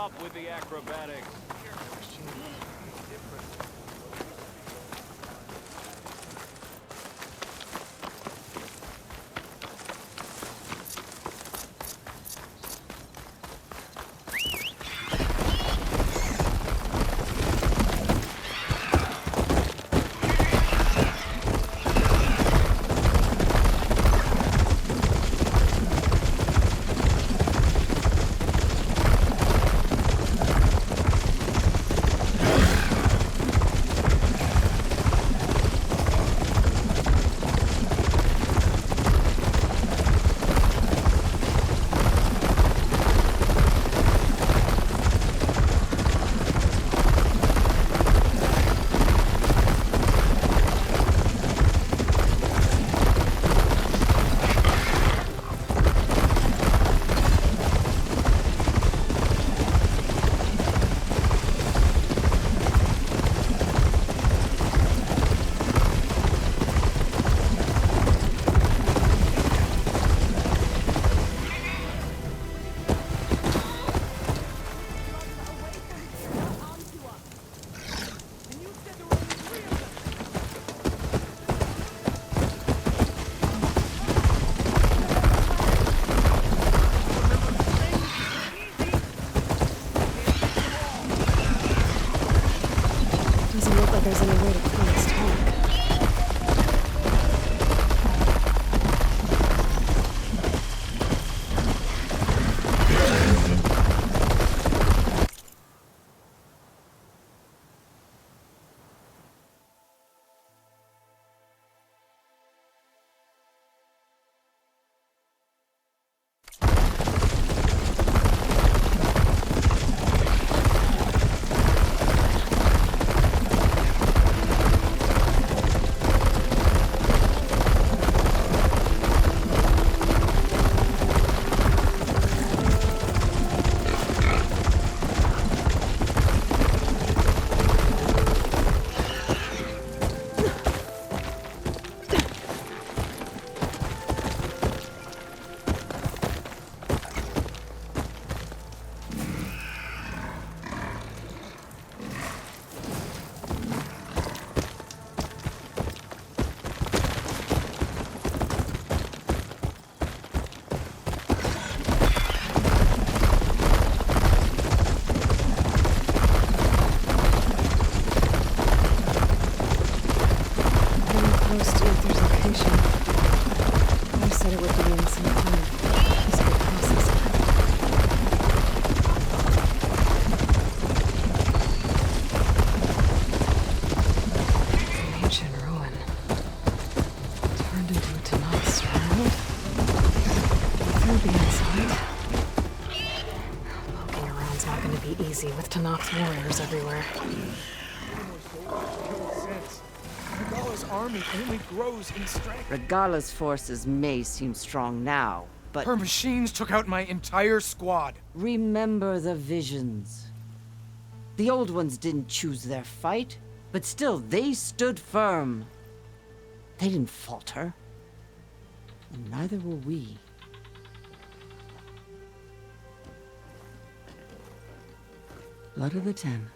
Stop with the acrobatics. Doesn't look like there's any way to clean its tank. Close to Ether's location. I said it would be in some kind of physical process. An ancient ruin. Turned into a Tanakh stronghold. Through the inside. Poking around's not going to be easy with Tanakh's warriors everywhere. Regala's army only grows in strength. Regala's forces may seem strong now, but Her machines took out my entire squad. remember the visions. The old ones didn't choose their fight, but still they stood firm. They didn't falter. And neither will we. Blood of the Ten.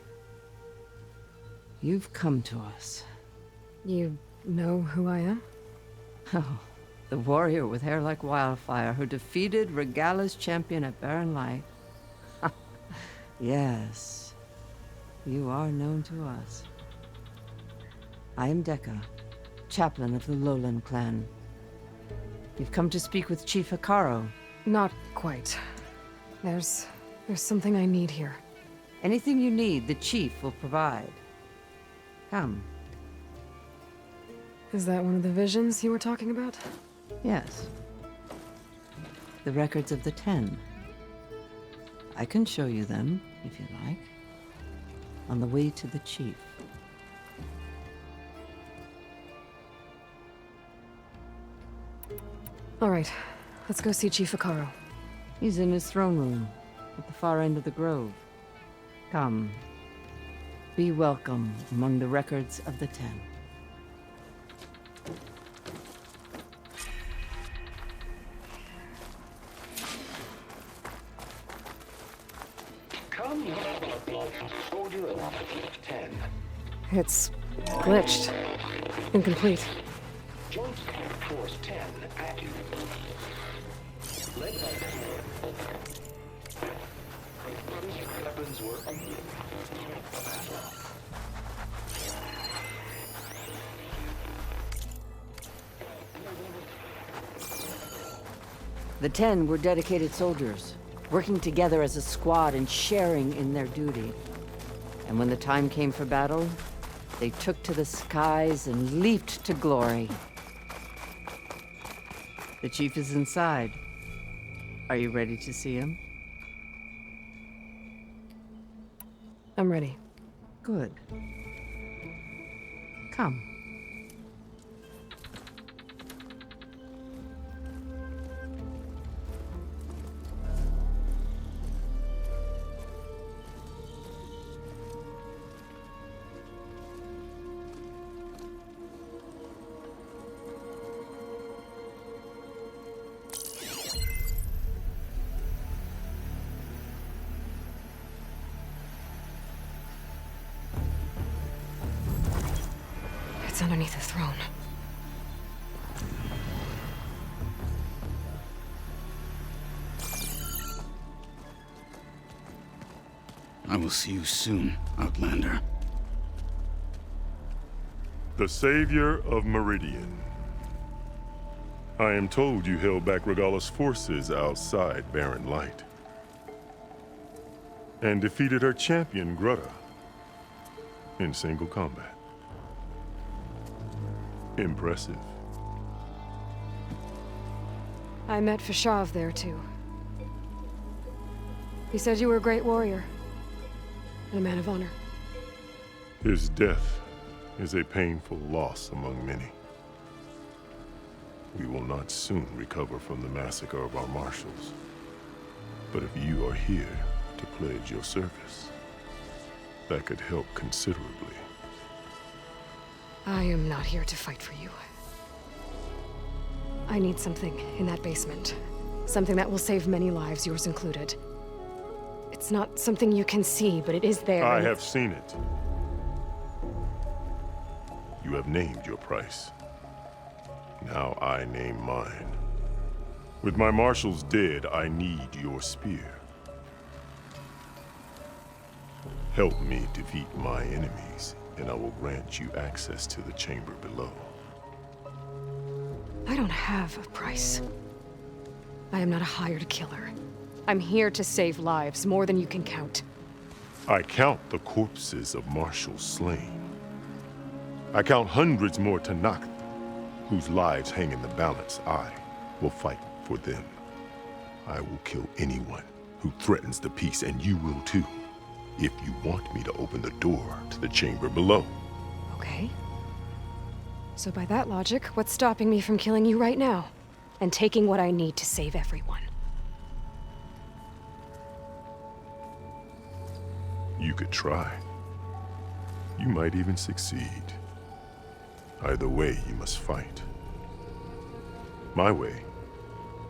You've come to us. You know who I am? Oh, the warrior with hair like wildfire who defeated Regala's champion at Barren Light. Yes, you are known to us. I am Dekka, chaplain of the Lowland clan. You've come to speak with Chief Hikaro. Not quite. There's something I need here. Anything you need, the chief will provide. Come. Is that one of the visions you were talking about? Yes. The records of the 10. I can show you them, if you like. On the way to the chief. All right, let's go see Chief Hikaro. He's in his throne room, at the far end of the grove. Come. Be welcome among the records of the 10. Come, It's glitched. Incomplete. The 10 were dedicated soldiers, working together as a squad and sharing in their duty. And when the time came for battle, they took to the skies and leaped to glory. The chief is inside. Are you ready to see him? I'm ready. Good. Come. It's underneath the throne. I will see you soon, Outlander. The savior of Meridian. I am told you held back Regalla's forces outside Barren Light. And defeated her champion, Grutta, in single combat. Impressive. I met Fashav there, too. He said you were a great warrior. And a man of honor. His death is a painful loss among many. We will not soon recover from the massacre of our marshals. But if you are here to pledge your service, that could help considerably. I am not here to fight for you. I need something in that basement. Something that will save many lives, yours included. It's not something you can see, but it is there. I have seen it. You have named your price. Now I name mine. With my marshals dead, I need your spear. Help me defeat my enemies, and I will grant you access to the chamber below. I don't have a price. I am not a hired killer. I'm here to save lives, more than you can count. I count the corpses of marshals slain. I count hundreds more Tanakh, whose lives hang in the balance. I will fight for them. I will kill anyone who threatens the peace, and you will too, if you want me to open the door to the chamber below. Okay. So by that logic, what's stopping me from killing you right now? And taking what I need to save everyone? You could try. You might even succeed. Either way, you must fight. My way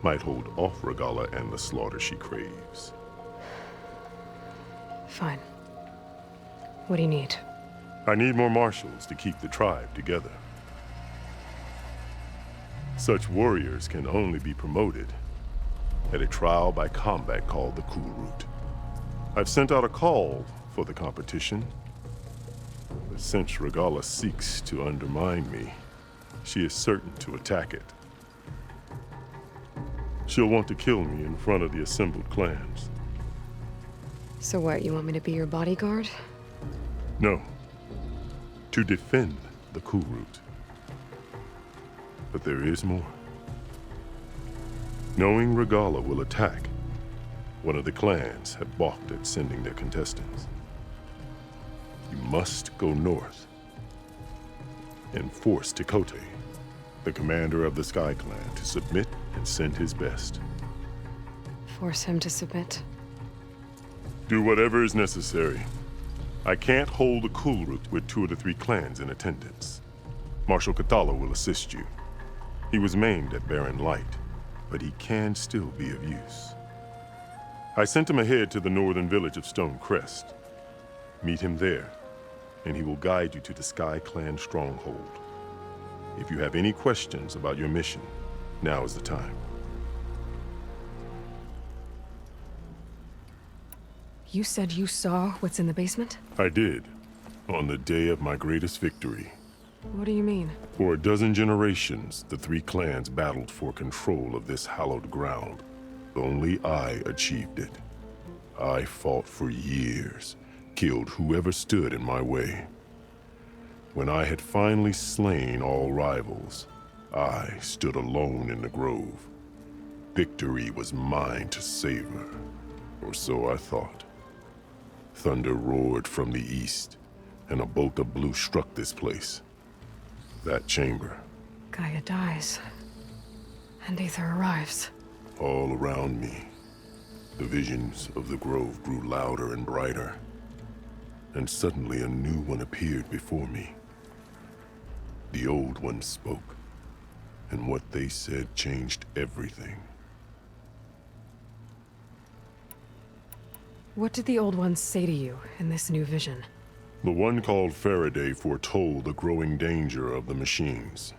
might hold off Regalla and the slaughter she craves. Fine. What do you need? I need more marshals to keep the tribe together. Such warriors can only be promoted at a trial by combat called the Cool Route. I've sent out a call for the competition, but since Regalla seeks to undermine me, she is certain to attack it. She'll want to kill me in front of the assembled clans. So what, you want me to be your bodyguard? No, to defend the Cool Route. But there is more. Knowing Regalla will attack, one of the clans have balked at sending their contestants. You must go north and force Tekote, the commander of the Sky Clan, to submit and send his best. Force him to submit? Do whatever is necessary. I can't hold a Cool Route with 2 of the 3 clans in attendance. Marshal Kathala will assist you. He was maimed at Barren Light, but he can still be of use. I sent him ahead to the northern village of Stone Crest. Meet him there, and he will guide you to the Sky Clan stronghold. If you have any questions about your mission, now is the time. You said you saw what's in the basement? I did, on the day of my greatest victory. What do you mean? For a dozen generations, the three clans battled for control of this hallowed ground. Only I achieved it. I fought for years, killed whoever stood in my way. When I had finally slain all rivals, I stood alone in the grove. Victory was mine to savor, or so I thought. Thunder roared from the east, and a bolt of blue struck this place. That chamber. Gaia dies, and Aether arrives. All around me, the visions of the grove grew louder and brighter, and suddenly a new one appeared before me. The old one spoke, and what they said changed everything. What did the old ones say to you in this new vision? The one called Faraday foretold the growing danger of the machines,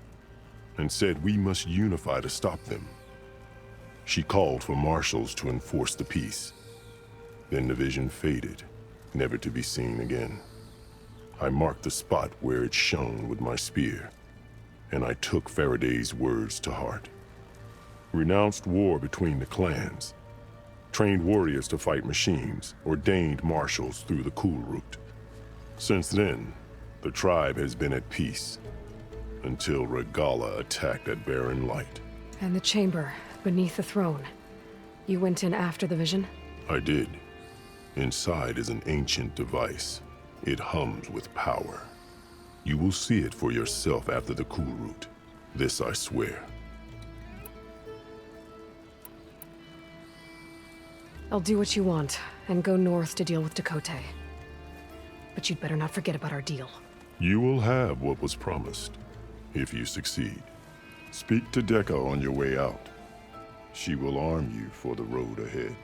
and said we must unify to stop them. She called for marshals to enforce the peace. Then the vision faded, never to be seen again. I marked the spot where it shone with my spear, and I took Faraday's words to heart. Renounced war between the clans, trained warriors to fight machines, ordained marshals through the cool route. Since then, the tribe has been at peace, until Regala attacked at Barren Light. And the chamber, beneath the throne. You went in after the vision? I did. Inside is an ancient device. It hums with power. You will see it for yourself after the cool route. This I swear. I'll do what you want, and go north to deal with Dakota. But you'd better not forget about our deal. You will have what was promised, if you succeed. Speak to Dekka on your way out. She will arm you for the road ahead.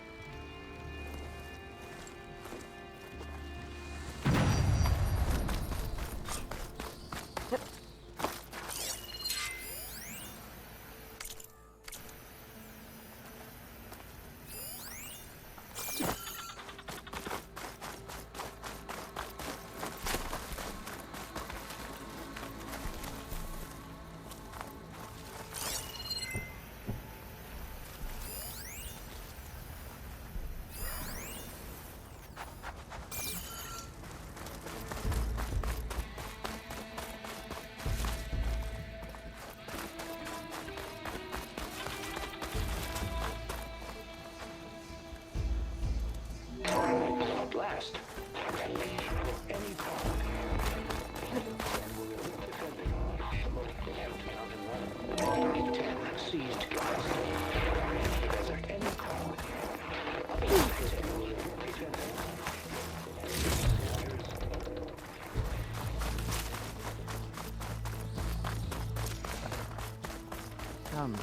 Come,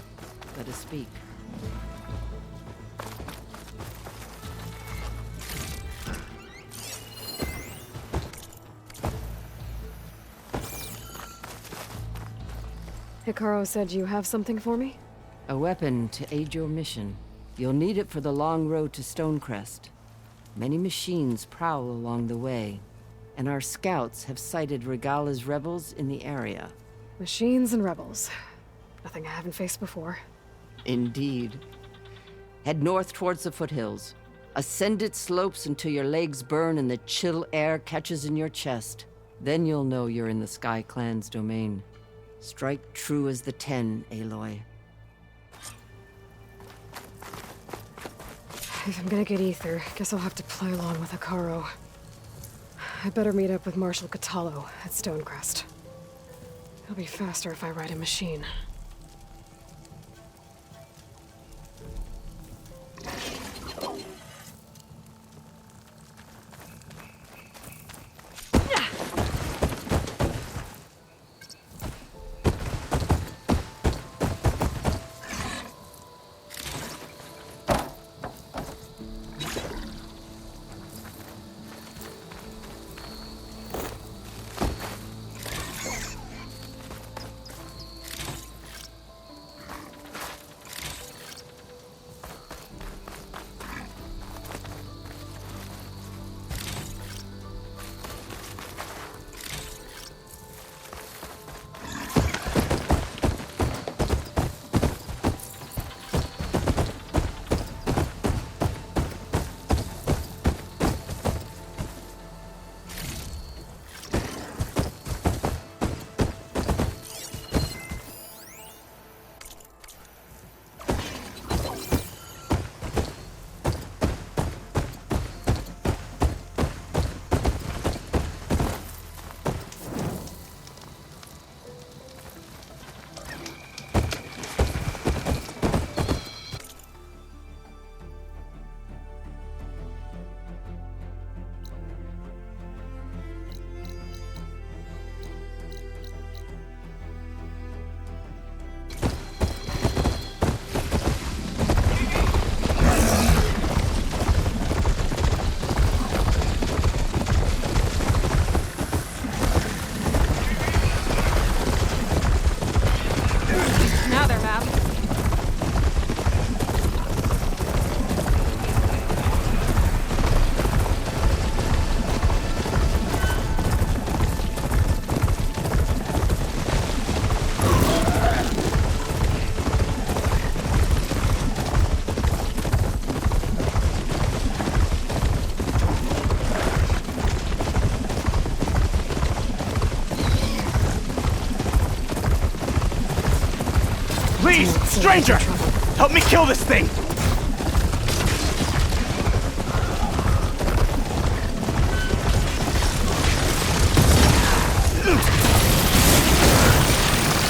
let us speak. Hikaru said you have something for me? A weapon to aid your mission. You'll need it for the long road to Stonecrest. Many machines prowl along the way, and our scouts have sighted Regala's rebels in the area. Machines and rebels. Nothing I haven't faced before. Indeed. Head north towards the foothills. Ascend its slopes until your legs burn and the chill air catches in your chest. Then you'll know you're in the Sky Clan's domain. Strike true as the 10, Aloy. If I'm gonna get Aether, guess I'll have to play along with Hikaru. I better meet up with Marshal Catallo at Stonecrest. It'll be faster if I ride a machine. Stranger! Help me kill this thing!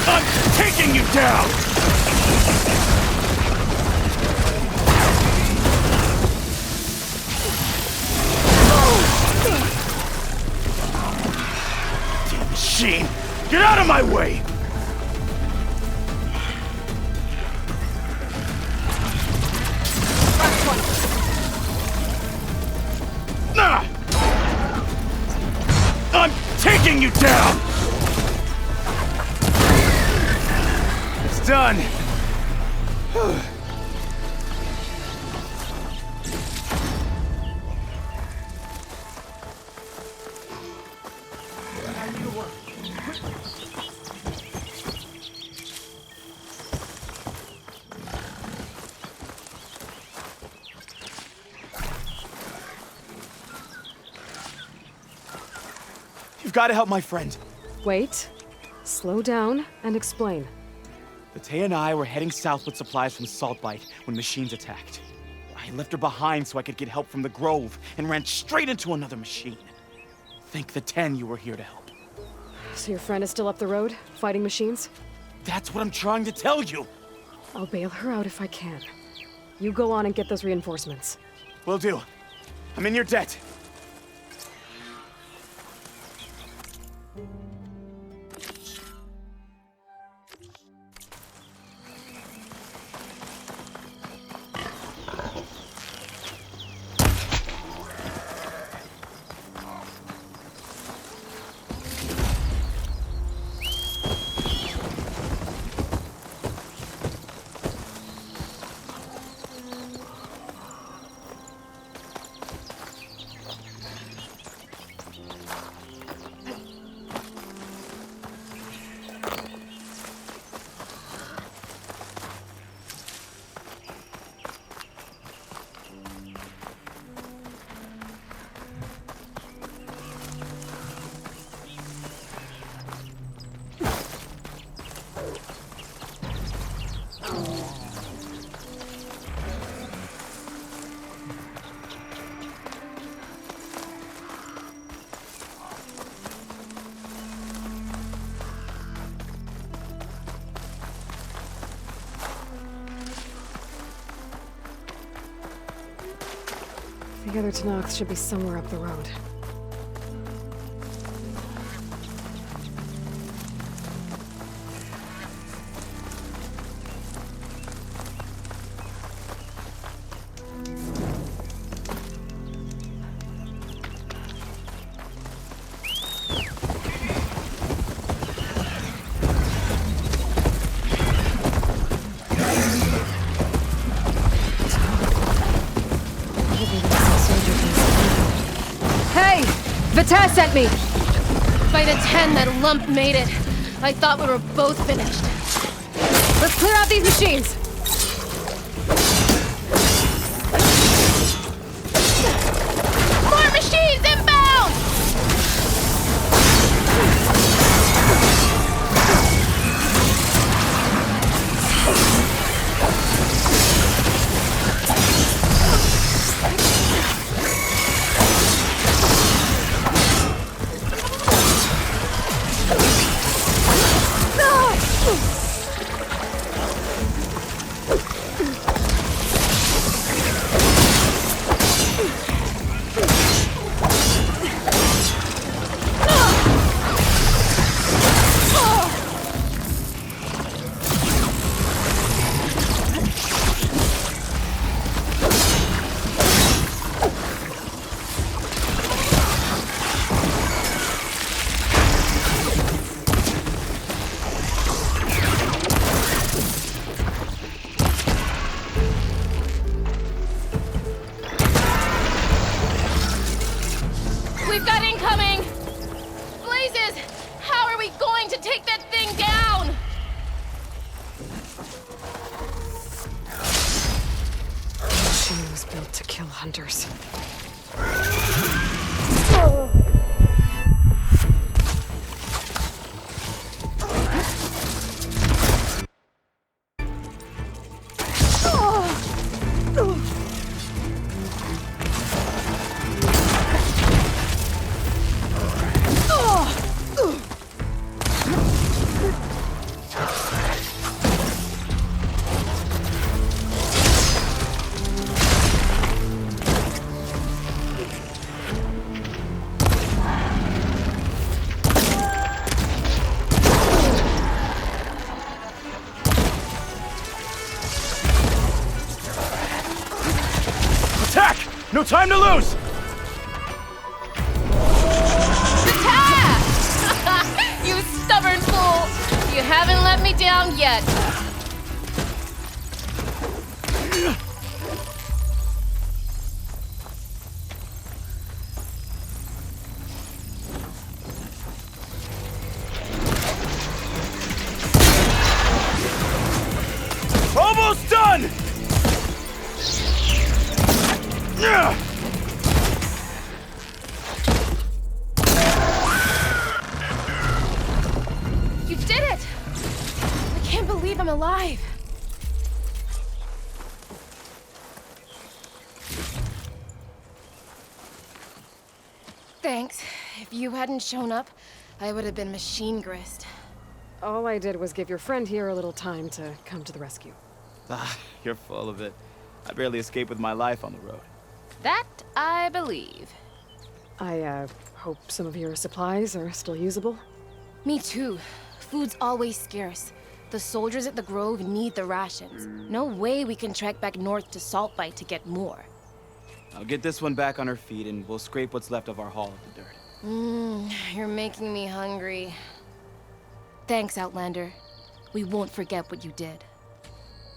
I'm taking you down! Damn machine! Get out of my way! I'm taking you down! It's done. You've got to help my friend. Wait. Slow down and explain. Battea and I were heading south with supplies from Saltbite when machines attacked. I left her behind so I could get help from the Grove and ran straight into another machine. Thank the 10 you were here to help. So your friend is still up the road, fighting machines? That's what I'm trying to tell you. I'll bail her out if I can. You go on and get those reinforcements. Will do. I'm in your debt. The other Tanakhs should be somewhere up the road. Hey! Battea sent me! By the 10, that lump made it. I thought we were both finished. Let's clear out these machines! More machines inbound! We've got incoming! Blazes! How are we going to take that thing down? The machine was built to kill hunters. No time to lose! Attack! You stubborn fool! You haven't let me down yet. Almost done! Yeah! You did it! I can't believe I'm alive. Thanks. If you hadn't shown up, I would have been machine grist. All I did was give your friend here a little time to come to the rescue. Ah, you're full of it. I barely escaped with my life on the road. That I believe. I, hope some of your supplies are still usable. Me too. Food's always scarce. The soldiers at the Grove need the rations. No way we can trek back north to Saltbite to get more. I'll get this one back on her feet and we'll scrape what's left of our haul of the dirt. You're making me hungry. Thanks, Outlander. We won't forget what you did.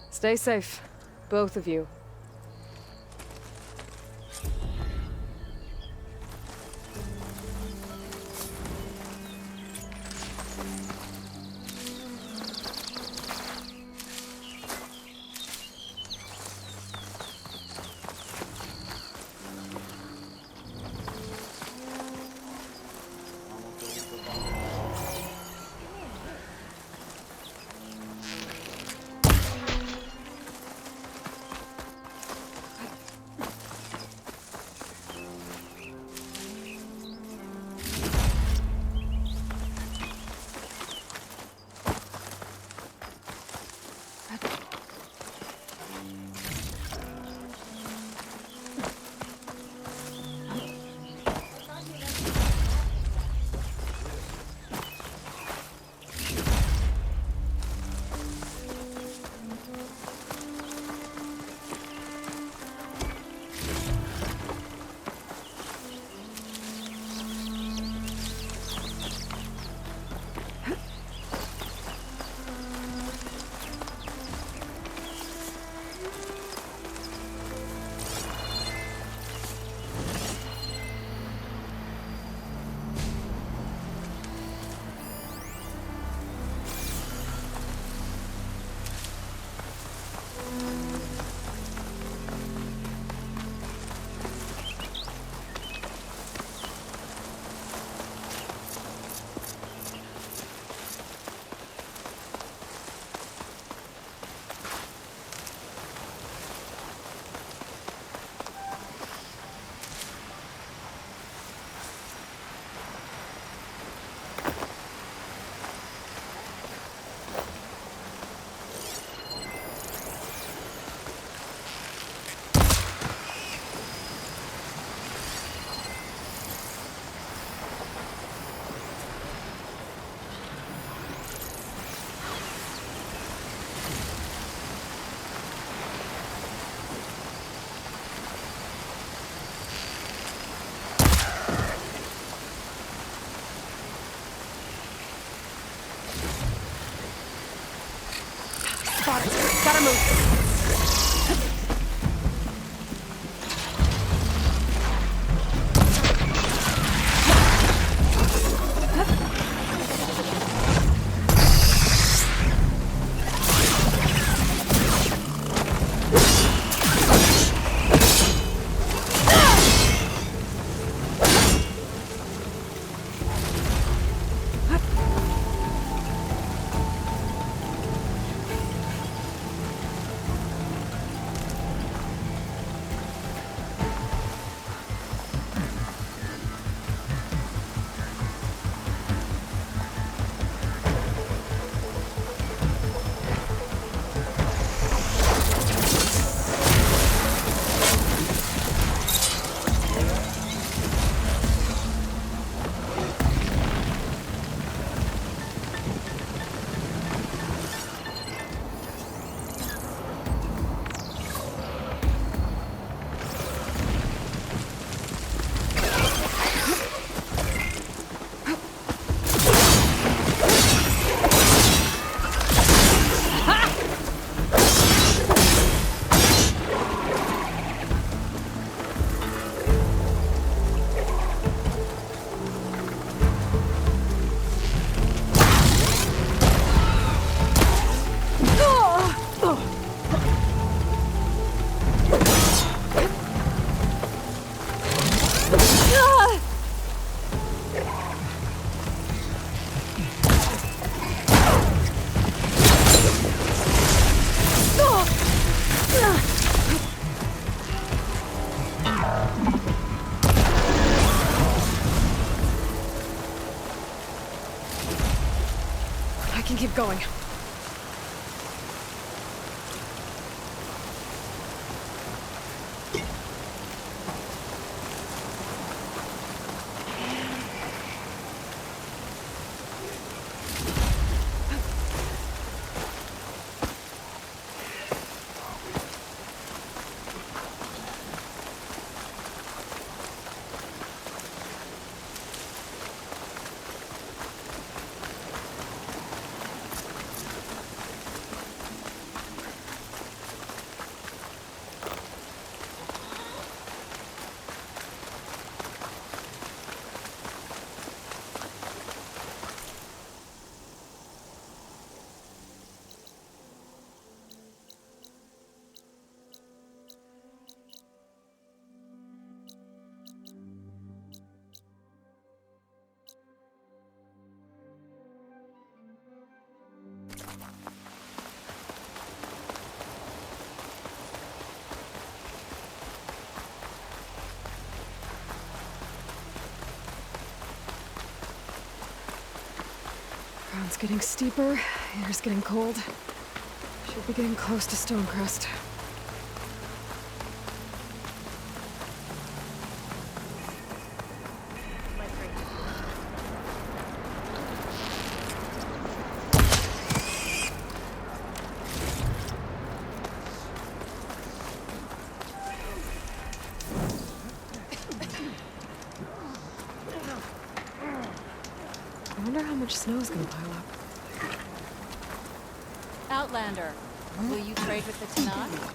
Stay safe, both of you. Gotta move. Keep going. Ground's getting steeper, air's getting cold. Should be getting close to Stonecrest. I wonder how much snow is gonna pile up. Outlander, will you trade with the Tanakh?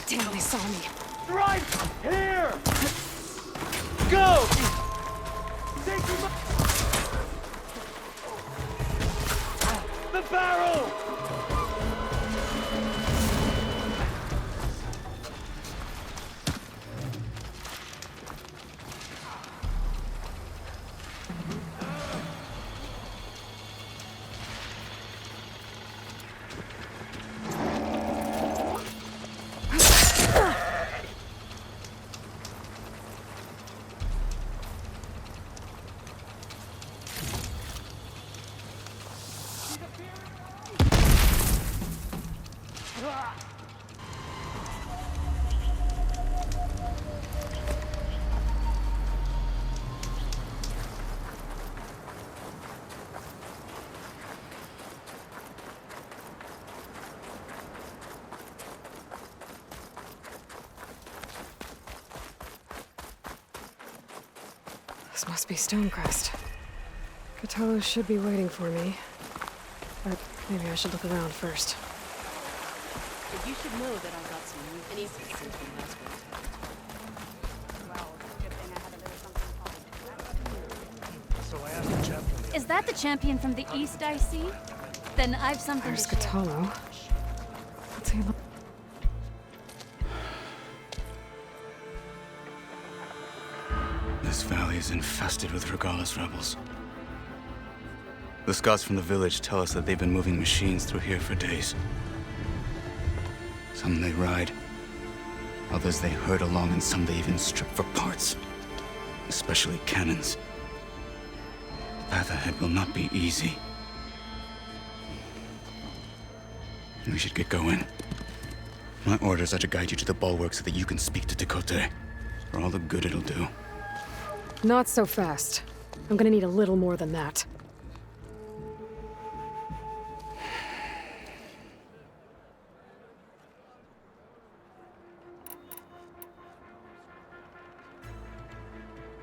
Damn, they saw me. Right here! Go! Take him up! The barrel! This must be Stonecrest. Cthulhu should be waiting for me. But maybe I should look around first. But you should know that I got some new pieces since we last went. Is that the champion from the east I see? Then I've something There's to share. Cthulhu. What's he look? This valley is infested with Regalis rebels. The scouts from the village tell us that they've been moving machines through here for days. Some they ride, others they herd along, and some they even strip for parts. Especially cannons. The path ahead will not be easy. We should get going. My orders are to guide you to the bulwark so that you can speak to Tekote. For all the good it'll do. Not so fast. I'm gonna need a little more than that.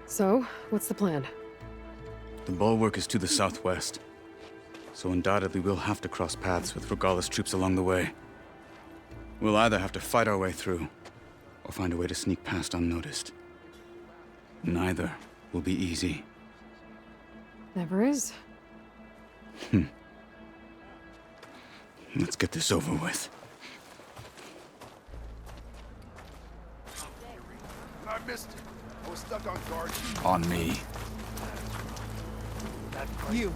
So, what's the plan? The bulwark is to the southwest. So undoubtedly we'll have to cross paths with Regalis troops along the way. We'll either have to fight our way through, or find a way to sneak past unnoticed. Neither will be easy. Never is. Let's get this over with. I missed it. I was stuck on guard. On me. You,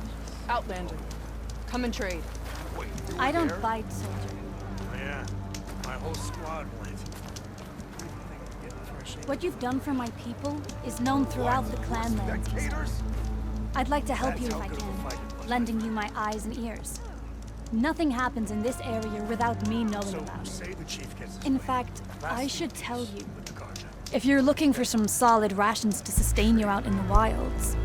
Outlander. Come and trade. I don't fight, soldier. Oh, yeah, my whole squad went. What you've done for my people is known throughout the clan lands. I'd like to help you if I can, lending you my eyes and ears. Nothing happens in this area without me knowing about it. In fact, I should tell you. If you're looking for some solid rations to sustain you out in the wilds,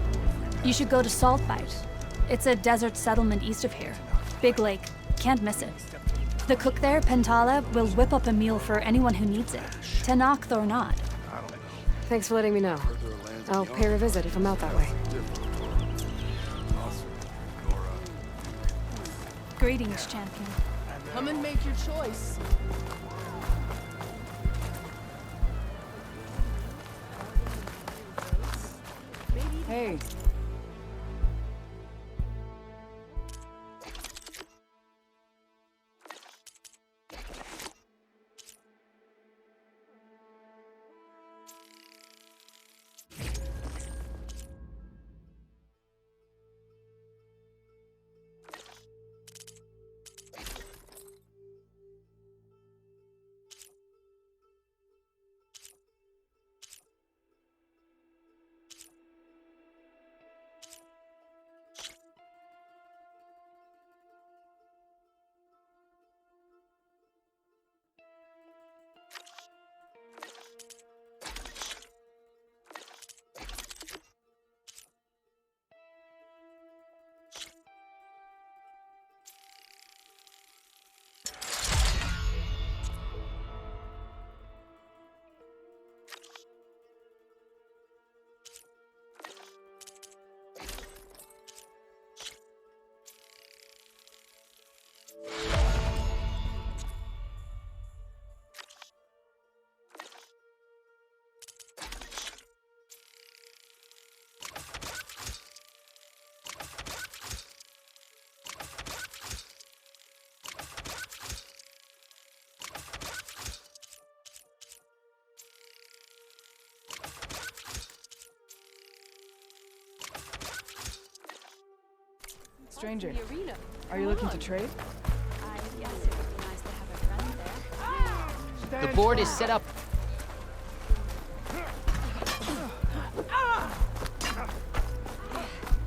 you should go to Saltbite. It's a desert settlement east of here. Big lake. Can't miss it. The cook there, Pentala, will whip up a meal for anyone who needs it. Tenakth or not. Thanks for letting me know. I'll pay her a visit if I'm out that way. Greetings, champion. Come and make your choice. Hey. Stranger, are you looking to trade? I guess it would be nice to have a friend there. The board is set up.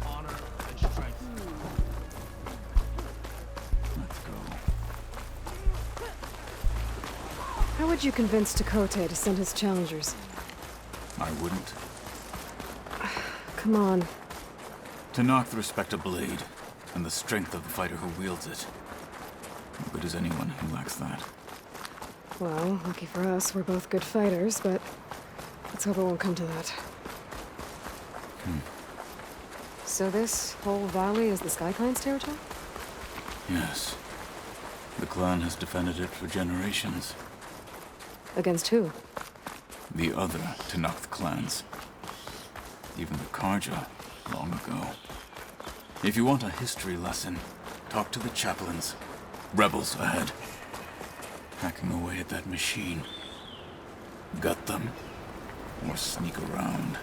Honor and strength. Let's go. How would you convince Tekote to send his challengers? I wouldn't. Come on. Tenakth respect a blade, and the strength of the fighter who wields it. No good is anyone who lacks that. Well, lucky for us, we're both good fighters, but let's hope it won't come to that. So this whole valley is the Sky Clan's territory? Yes. The clan has defended it for generations. Against who? The other Tenakth clans. Even the Karja, long ago. If you want a history lesson, talk to the chaplains. Rebels ahead. Hacking away at that machine. Gut them, or sneak around.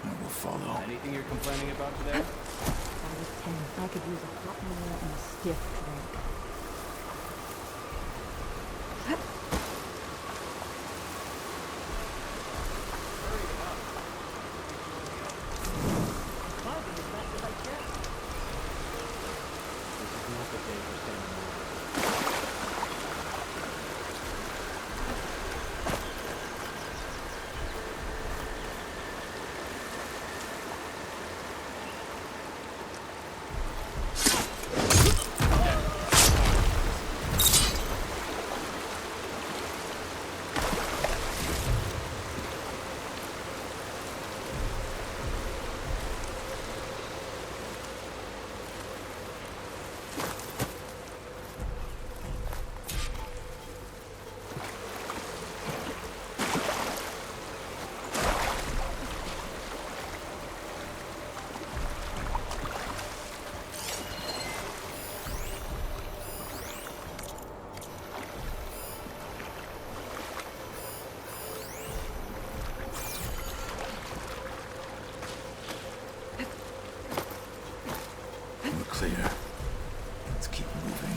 I will follow. Anything you're complaining about today? I was 10. I could use a hot meal and a stiff drink. We're clear. Let's keep moving.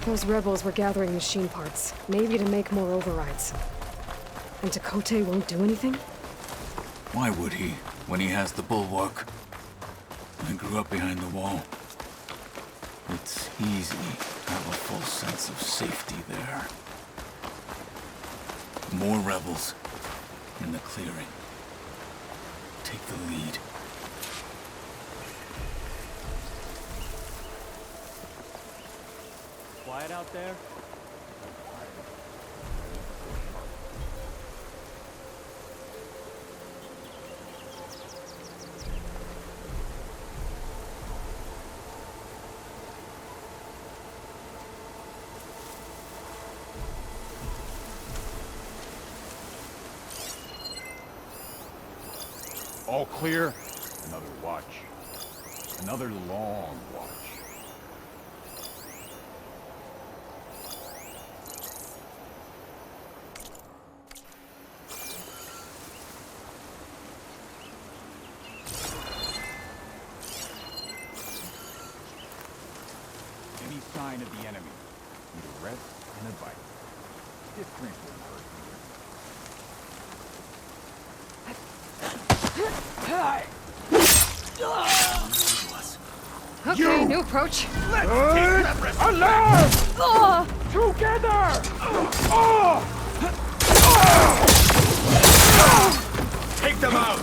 Those rebels were gathering machine parts, maybe to make more overrides. And Chakotay won't do anything? Why would he, when he has the bulwark? I grew up behind the wall. It's easy to have a full sense of safety there. More rebels in the clearing. Take the lead. Quiet out there? All clear. Another watch. Another long watch. Any sign of the enemy, need a rest and a bite. Stiff drink won't hurt Okay, new approach. Alarm! Together! Take them out!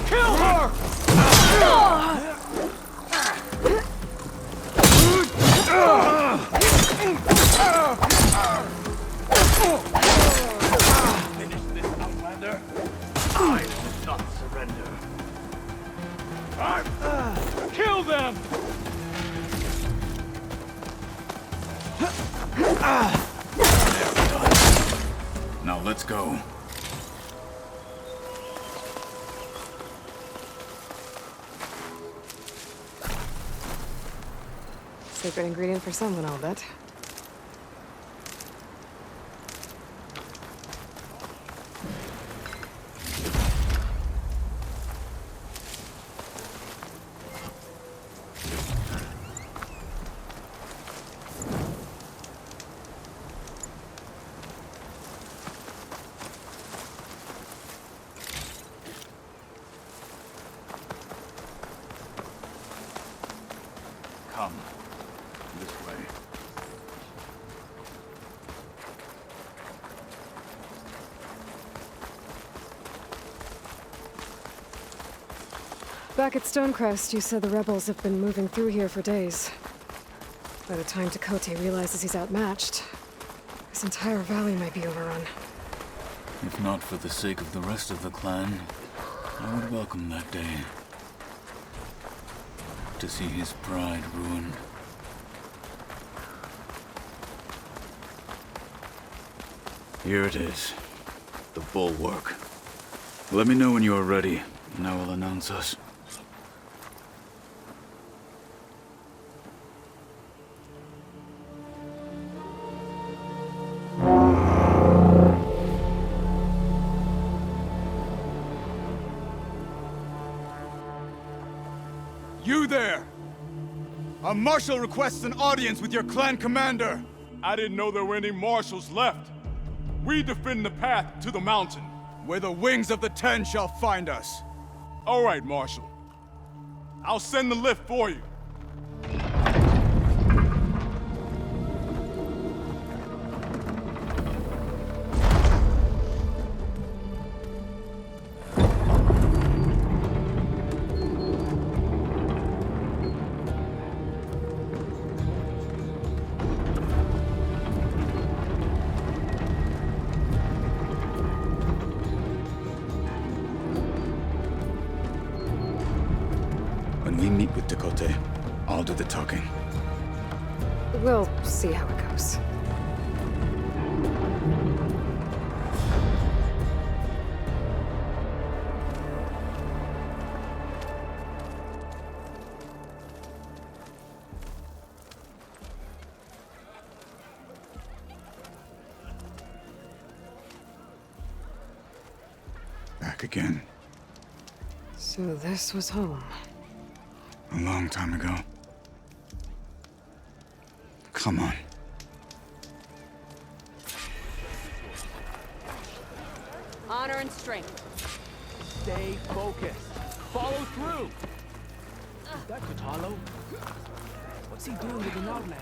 Kill her! Finish this, Outlander. I will not surrender. Kill them! Now let's go. Secret ingredient for someone, I'll bet. Come. This way. Back at Stonecrest, you said the rebels have been moving through here for days. By the time Chakotay realizes he's outmatched, this entire valley might be overrun. If not for the sake of the rest of the clan, I would welcome that day. To see his pride ruined. Here it is. The bulwark. Let me know when you are ready, and I will announce us. You there! A marshal requests an audience with your clan commander! I didn't know there were any marshals left. We defend the path to the mountain. Where the wings of the Ten shall find us. All right, Marshal. I'll send the lift for you. When we meet with Tekote, I'll do the talking. We'll see how it goes. Back again. So this was home. A long time ago. Come on. Honor and strength. Stay focused. Follow through. Is that Katalo? What's he doing with the Outlander?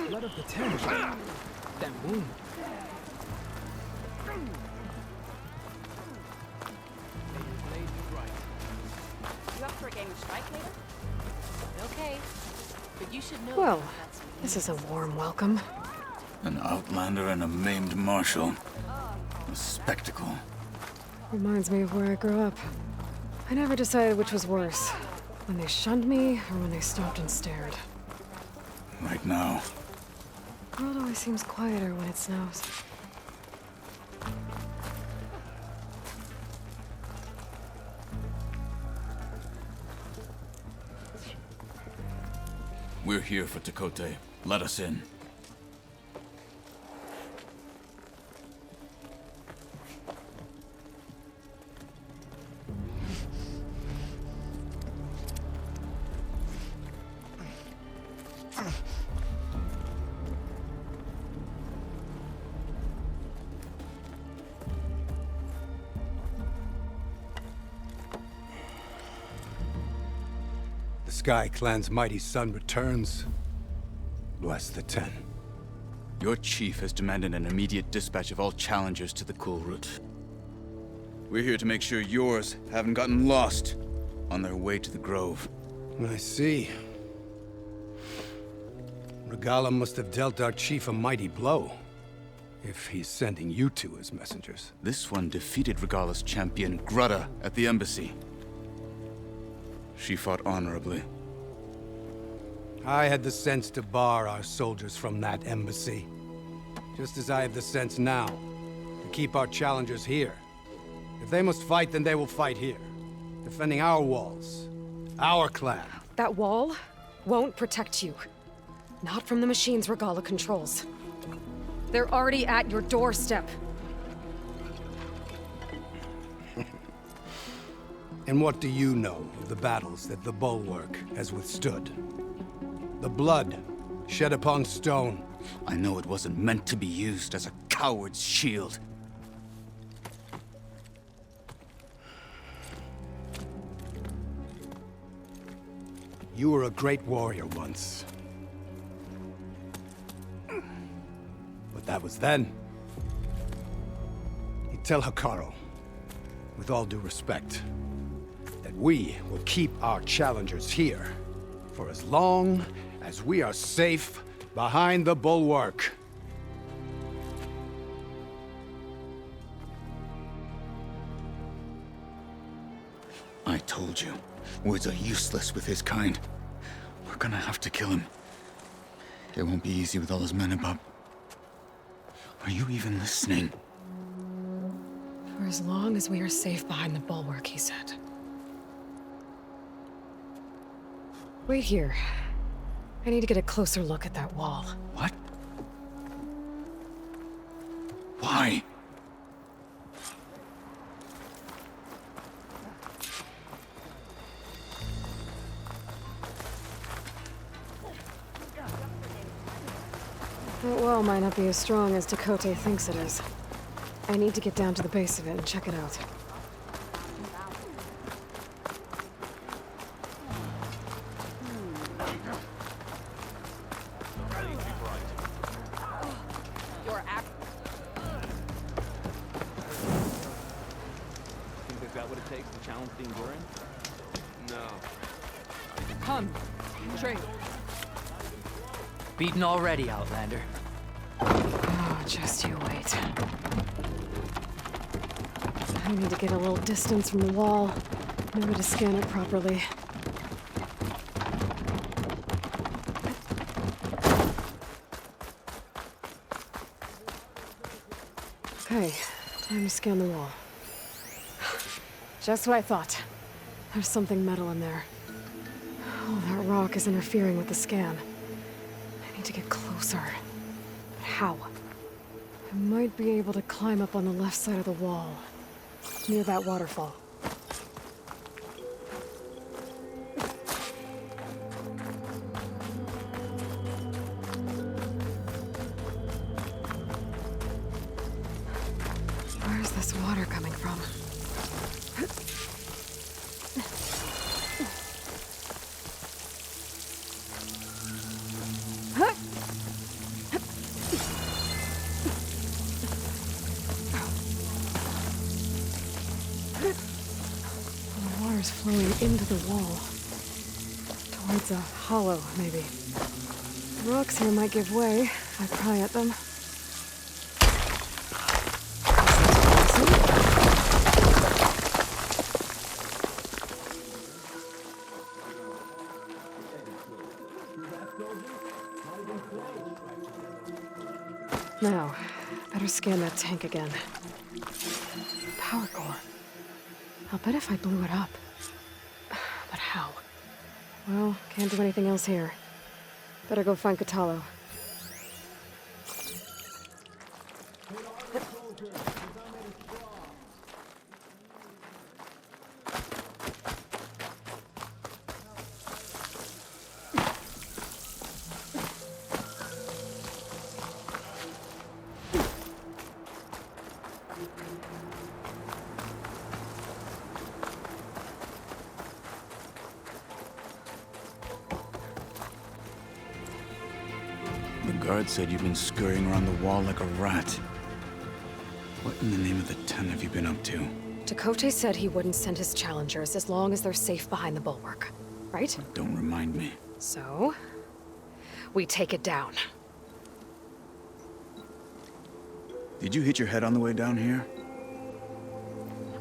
Blood of the Ten. That wound. You up for a game of strike later? Okay. But you should know. Well, this is a warm welcome. An outlander and a maimed marshal. A spectacle. Reminds me of where I grew up. I never decided which was worse. When they shunned me, or when they stopped and stared. Right now. The world always seems quieter when it snows. We're here for Tekote. Let us in. The Sky Clan's mighty son returns. Bless the Ten. Your chief has demanded an immediate dispatch of all challengers to the Cool Route. We're here to make sure yours haven't gotten lost on their way to the Grove. I see. Regala must have dealt our chief a mighty blow, if he's sending you two as messengers. This one defeated Regala's champion, Grudda, at the embassy. She fought honorably. I had the sense to bar our soldiers from that embassy. Just as I have the sense now, to keep our challengers here. If they must fight, then they will fight here. Defending our walls. Our clan. That wall won't protect you. Not from the machines Regala controls. They're already at your doorstep. And what do you know of the battles that the Bulwark has withstood? The blood Shed upon stone. I know it wasn't meant to be used as a coward's shield. You were a great warrior once. But that was then. You tell Hikaru, with all due respect, that we will keep our challengers here for as long as we are safe behind the bulwark. I told you, words are useless with his kind. We're gonna have to kill him. It won't be easy with all his men about. Are you even listening? For as long as we are safe behind the bulwark, he said. Wait here. I need to get a closer look at that wall. What? Why? That wall might not be as strong as Dakota thinks it is. I need to get down to the base of it and check it out. Your act. Think they've got what it takes to challenge the Endurance? Come. Trade. Beaten already, Outlander. Oh, just you wait. I need to get a little distance from the wall. Maybe to scan it properly. Okay, time to scan the wall. Just what I thought. There's something metal in there. Oh, that rock is interfering with the scan. I need to get closer. But how? I might be able to climb up on the left side of the wall, near that waterfall. Where's this water coming from? The water's flowing into the wall. Towards a hollow, maybe. The rocks here might give way if I pry at them. Now, better scan that tank again. Power core. I'll bet if I blew it up. But how? Well, can't do anything else here. Better go find Katalo. The guard said you've been scurrying around the wall like a rat. What in the name of the Ten have you been up to? Dakota said he wouldn't send his challengers as long as they're safe behind the bulwark, right? Don't remind me. So, we take it down. Did you hit your head on the way down here?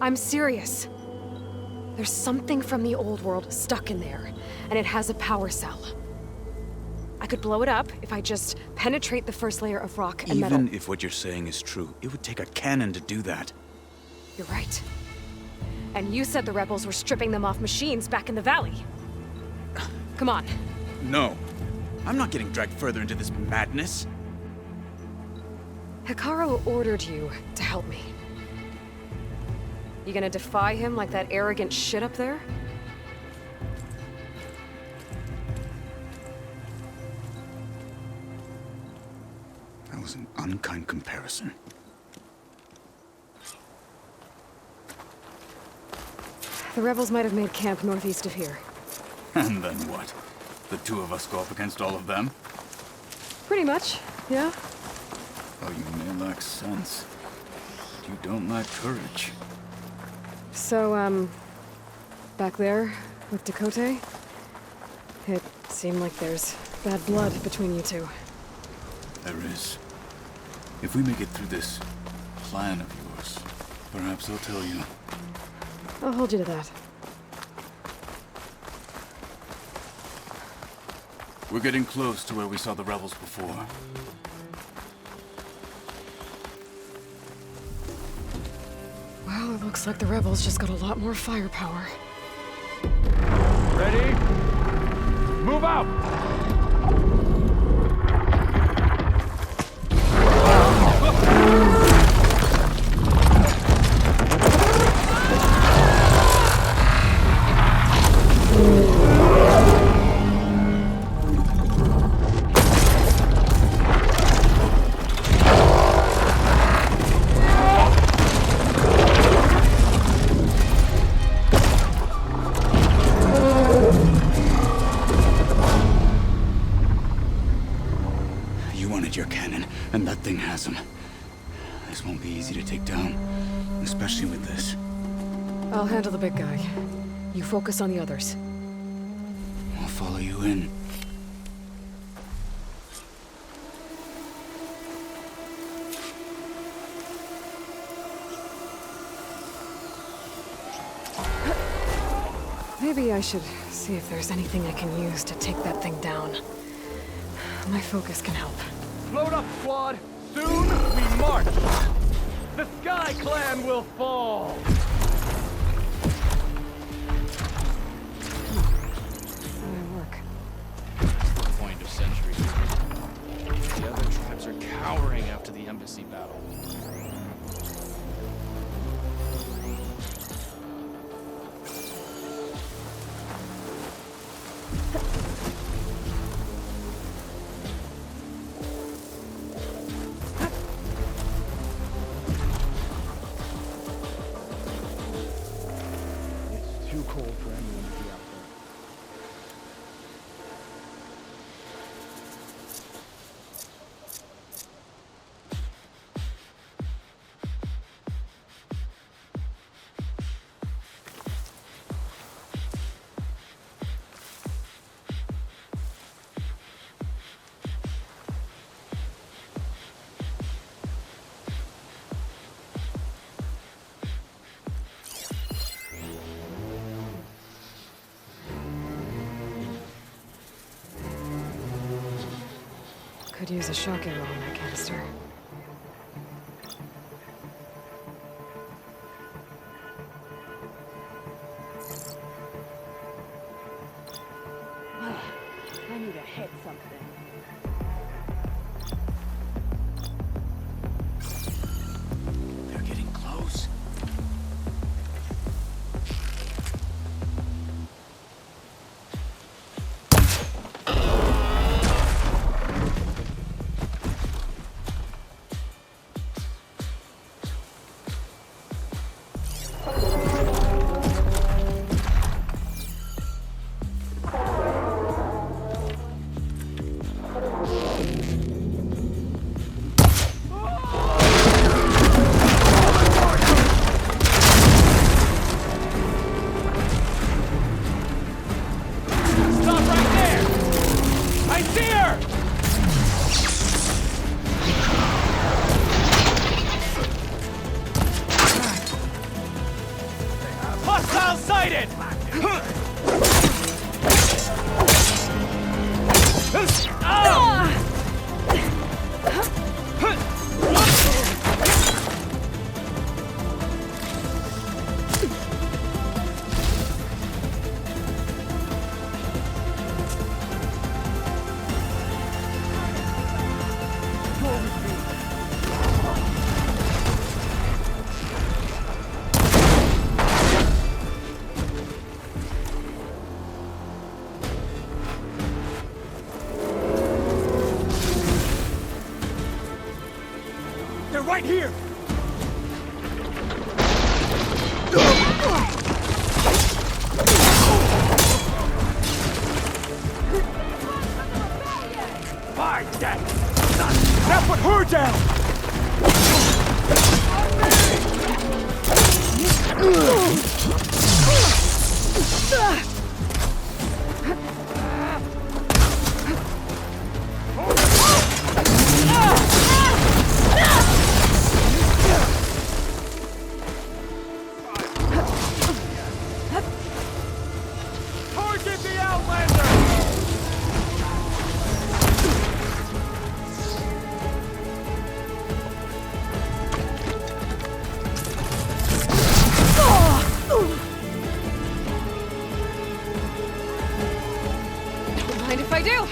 I'm serious. There's something from the old world stuck in there, and it has a power cell. I could blow it up if I just penetrate the first layer of rock and metal. Even if what you're saying is true, it would take a cannon to do that. You're right. And you said the rebels were stripping them off machines back in the valley. Come on. No. I'm not getting dragged further into this madness. Hikaru ordered you to help me. You gonna defy him like that arrogant shit up there? unkind comparison. The rebels might have made camp northeast of here. And then what? The two of us go up against all of them? Pretty much, yeah. Oh, you may lack sense. But you don't lack courage. So, back there, with Dakota, it seemed like there's bad blood between you two. There is. If we make it through this plan of yours, perhaps I'll tell you. I'll hold you to that. We're getting close to where we saw the rebels before. Well, it looks like the rebels just got a lot more firepower. Ready? Move out! You wanted your cannon, and that thing has him. This won't be easy to take down, especially with this. I'll handle the big guy. You focus on the others. I'll follow you in. Maybe I should see if there's anything I can use to take that thing down. My focus can help. Load up, squad! Soon we march! The Sky Clan will fall! Point of centuries. The other tribes are cowering after the embassy battle. It's too cold for anyone to be out there. Could use a shock arrow on that canister. I need to hit something. They're getting close. Stop right there! I see her! Hostile sighted! do?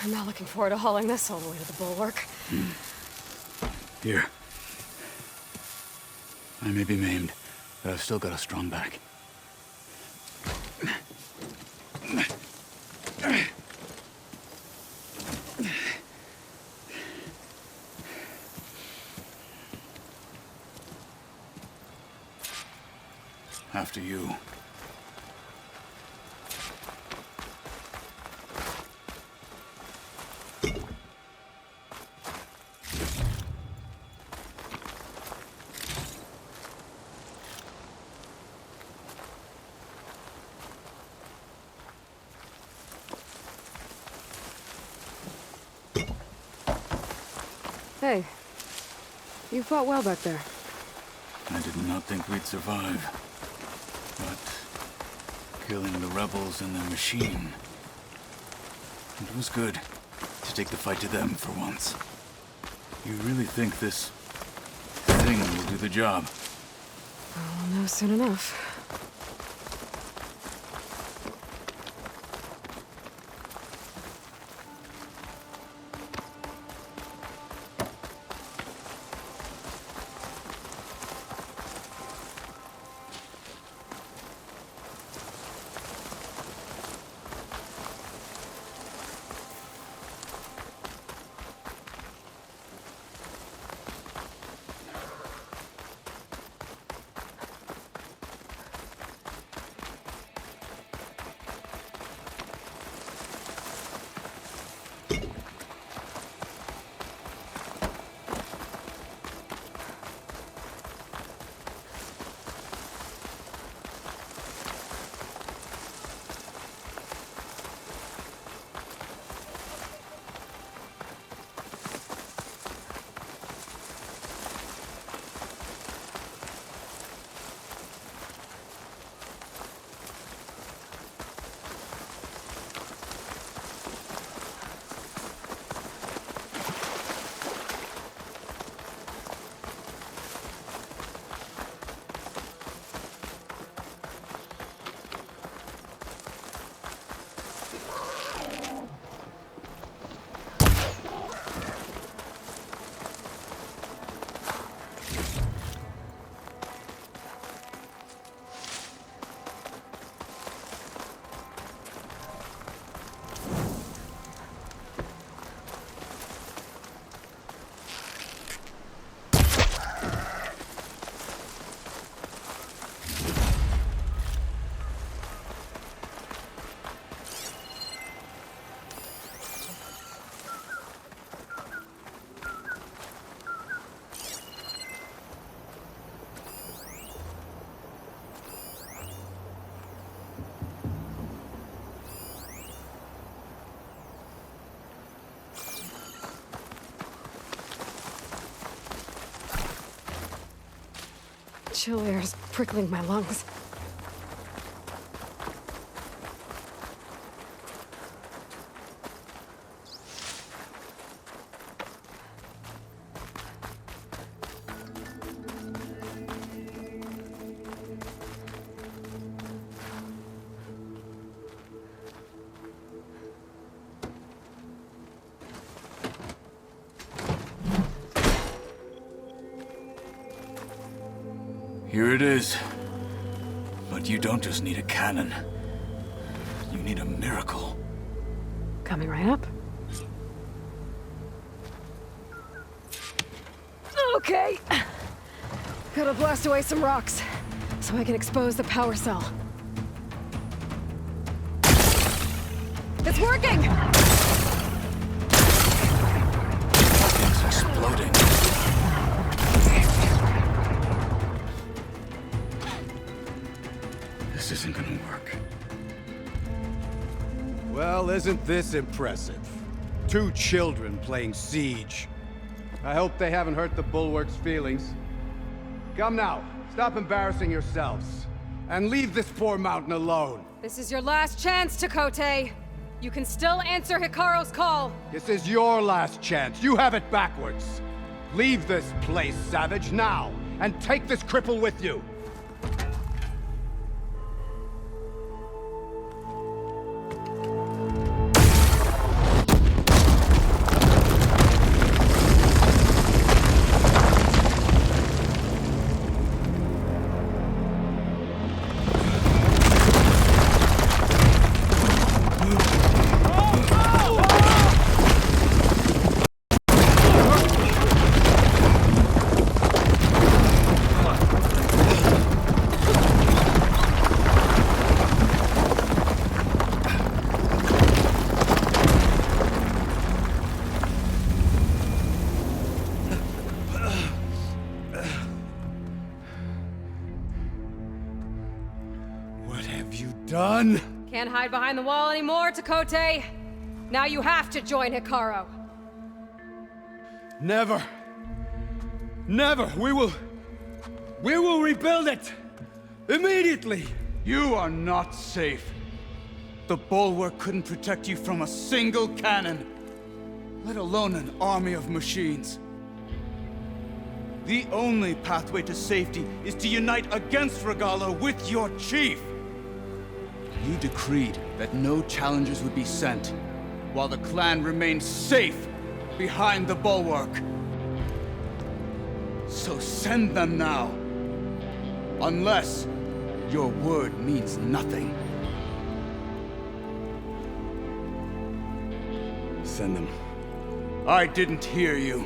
I'm not looking forward to hauling this all the way to the bulwark. Here. I may be maimed, but I've still got a strong back. After you. Hey, you fought well back there. I did not think we'd survive. But killing the rebels and their machine, it was good to take the fight to them for once. You really think this thing will do the job? I'll know soon enough. Chill air is prickling my lungs. Here it is. But you don't just need a cannon. You need a miracle. Coming right up. Okay. Gotta blast away some rocks, so I can expose the power cell. It's working! It's exploding. This isn't gonna work. Well, isn't this impressive? 2 children playing siege. I hope they haven't hurt the Bulwark's feelings. Come now, stop embarrassing yourselves. And leave this poor mountain alone. This is your last chance, Chakotay. You can still answer Hikaru's call. This is your last chance. You have it backwards. Leave this place, Savage, now, and take this cripple with you. Done? Can't hide behind the wall anymore, Chakotay. Now you have to join Hikaru. Never. Never. We will rebuild it. Immediately. You are not safe. The Bulwark couldn't protect you from a single cannon, let alone an army of machines. The only pathway to safety is to unite against Regalo with your chief. You decreed that no challengers would be sent, while the clan remained safe behind the Bulwark. So send them now. Unless your word means nothing. Send them. I didn't hear you.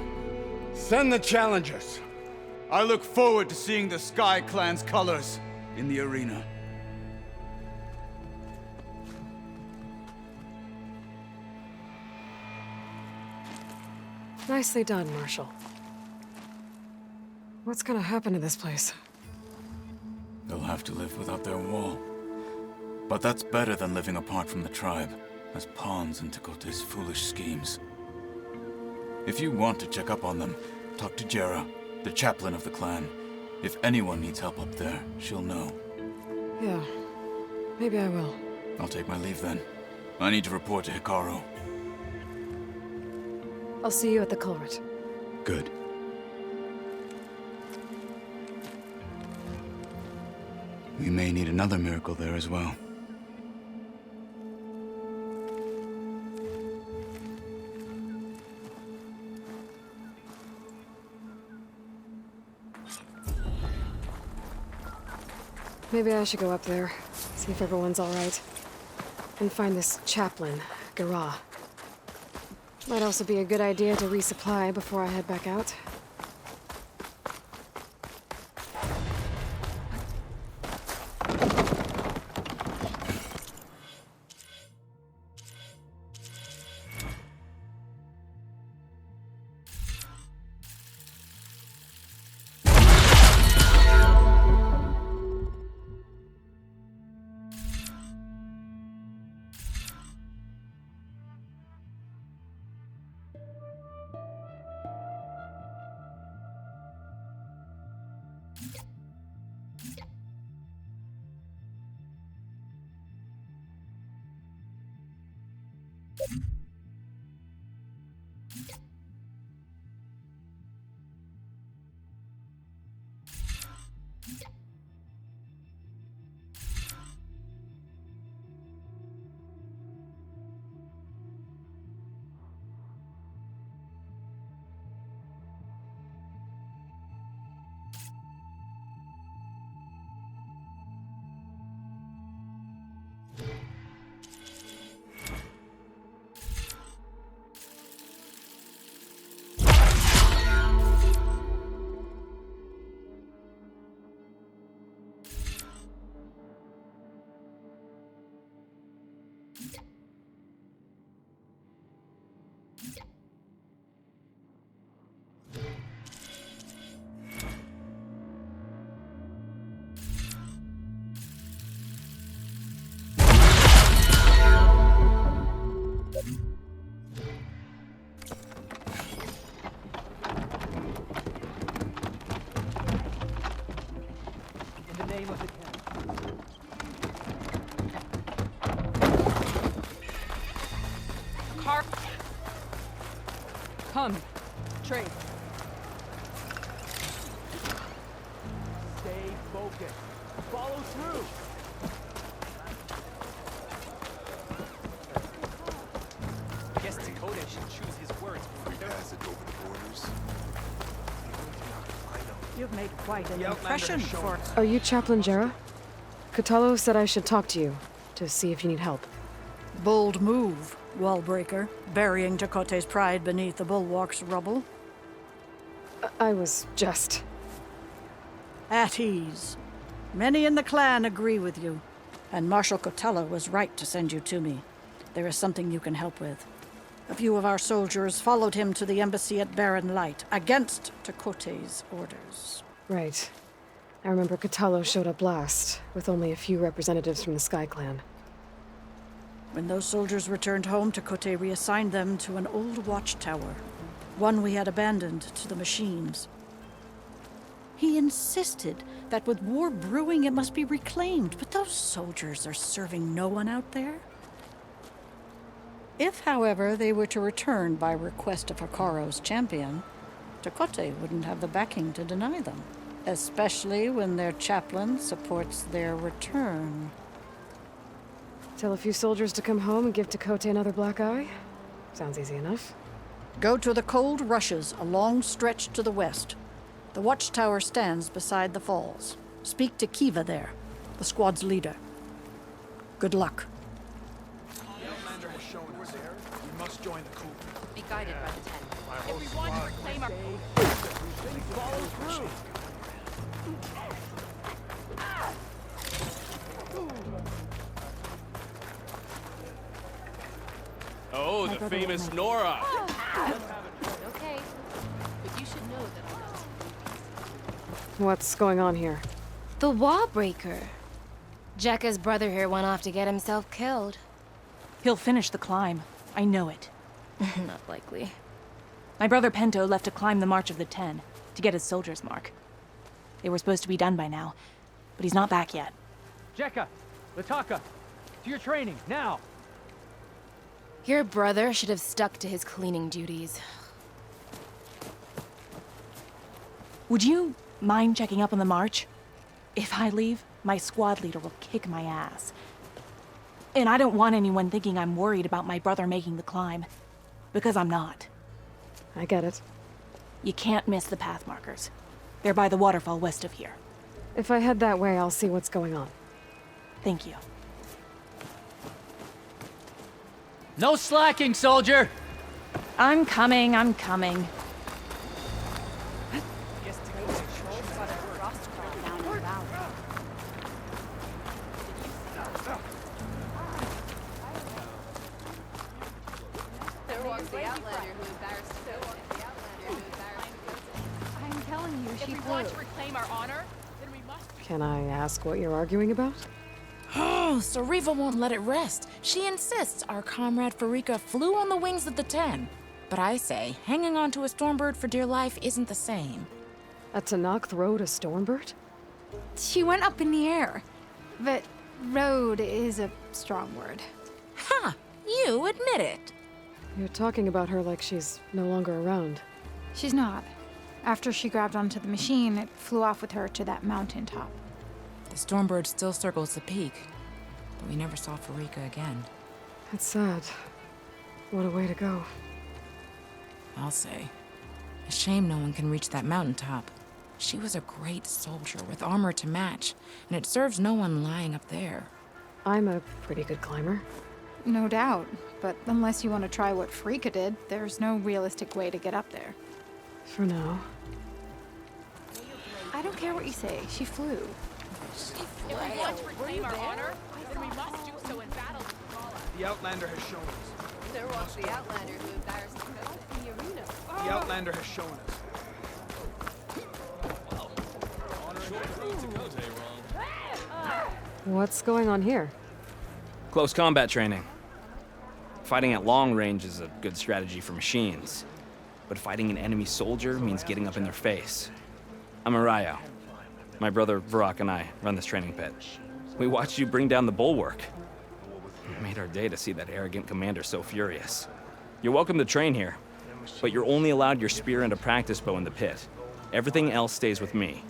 Send the challengers. I look forward to seeing the Sky Clan's colors in the arena. Nicely done, Marshal. What's gonna happen to this place? They'll have to live without their wall. But that's better than living apart from the tribe, as pawns in Chakotay's foolish schemes. If you want to check up on them, talk to Jera, the chaplain of the clan. If anyone needs help up there, she'll know. Yeah, maybe I will. I'll take my leave then. I need to report to Hikaru. I'll see you at the culvert. Good. We may need another miracle there as well. Maybe I should go up there, see if everyone's all right. And find this chaplain, Gara. Might also be a good idea to resupply before I head back out. focus. Follow through. Guess Dakota should choose his words before he Pass it over the borders. You've made quite an The Outlander impression has shown for... us. Are you Chaplain Jera? Catalo said I should talk to you, to see if you need help. Bold move, Wallbreaker, burying Tekote's pride beneath the bulwark's rubble. I was just... At ease. Many in the clan agree with you, and Marshal Catalo was right to send you to me. There is something you can help with. A few of our soldiers followed him to the embassy at Barren Light, against Tekote's orders. Right. I remember Catalo showed up last, with only a few representatives from the Sky Clan. When those soldiers returned home, Tekote reassigned them to an old watchtower, one we had abandoned to the machines. He insisted that with war brewing it must be reclaimed, but those soldiers are serving no one out there. If, however, they were to return by request of Hikaro's champion, Tekote wouldn't have the backing to deny them, especially when their chaplain supports their return. Tell a few soldiers to come home and give Tekote another black eye? Sounds easy enough. Go to the cold rushes, a long stretch to the west. The watchtower stands beside the falls. Speak to Kiva there, the squad's leader. Good luck. The Outlander has shown us there. We must join the coup. Be guided by the 10. If we want to reclaim our... Follow through. Oh, the famous Nora! Okay. But you should know that What's going on here? the Wallbreaker. Jekka's brother here went off to get himself killed. He'll finish the climb. I know it. Not likely. My brother Pento left to climb the March of the 10, to get his soldier's mark. They were supposed to be done by now, but he's not back yet. Jekka, Lataka, to your training, now! Your brother should have stuck to his cleaning duties. Would you mind checking up on the march? If I leave, my squad leader will kick my ass. And I don't want anyone thinking I'm worried about my brother making the climb, because I'm not. I get it. You can't miss the path markers. They're by the waterfall west of here. If I head that way, I'll see what's going on. Thank you. No slacking, soldier! I'm coming, I'm coming. I'm telling you, she If we want to reclaim our honor, then we must... Can I ask what you're arguing about? Oh, so Riva won't let it rest. She insists our comrade Farika flew on the wings of the 10. But I say, hanging on to a Stormbird for dear life isn't the same. A Tanakh rode a Stormbird? She went up in the air. But road is a strong word. Ha! You admit it. You're talking about her like she's no longer around. She's not. After she grabbed onto the machine, it flew off with her to that mountaintop. The Stormbird still circles the peak, but we never saw Farika again. It's sad. What a way to go. I'll say. A shame no one can reach that mountaintop. She was a great soldier with armor to match, and it serves no one lying up there. I'm a pretty good climber. No doubt. But unless you want to try what Frika did, there's no realistic way to get up there. For now. I don't care what you say. She flew. If we want to reclaim our honor, then we must do so in battle with Regala. The Outlander has shown us. There was the Outlander who embarrassed the arena. The Outlander has shown us. What's going on here? Close combat training. Fighting at long range is a good strategy for machines, but fighting an enemy soldier means getting up in their face. I'm Arayo. My brother Varrock and I run this training pit. We watched you bring down the bulwark. It made our day to see that arrogant commander so furious. You're welcome to train here, but you're only allowed your spear and a practice bow in the pit. Everything else stays with me.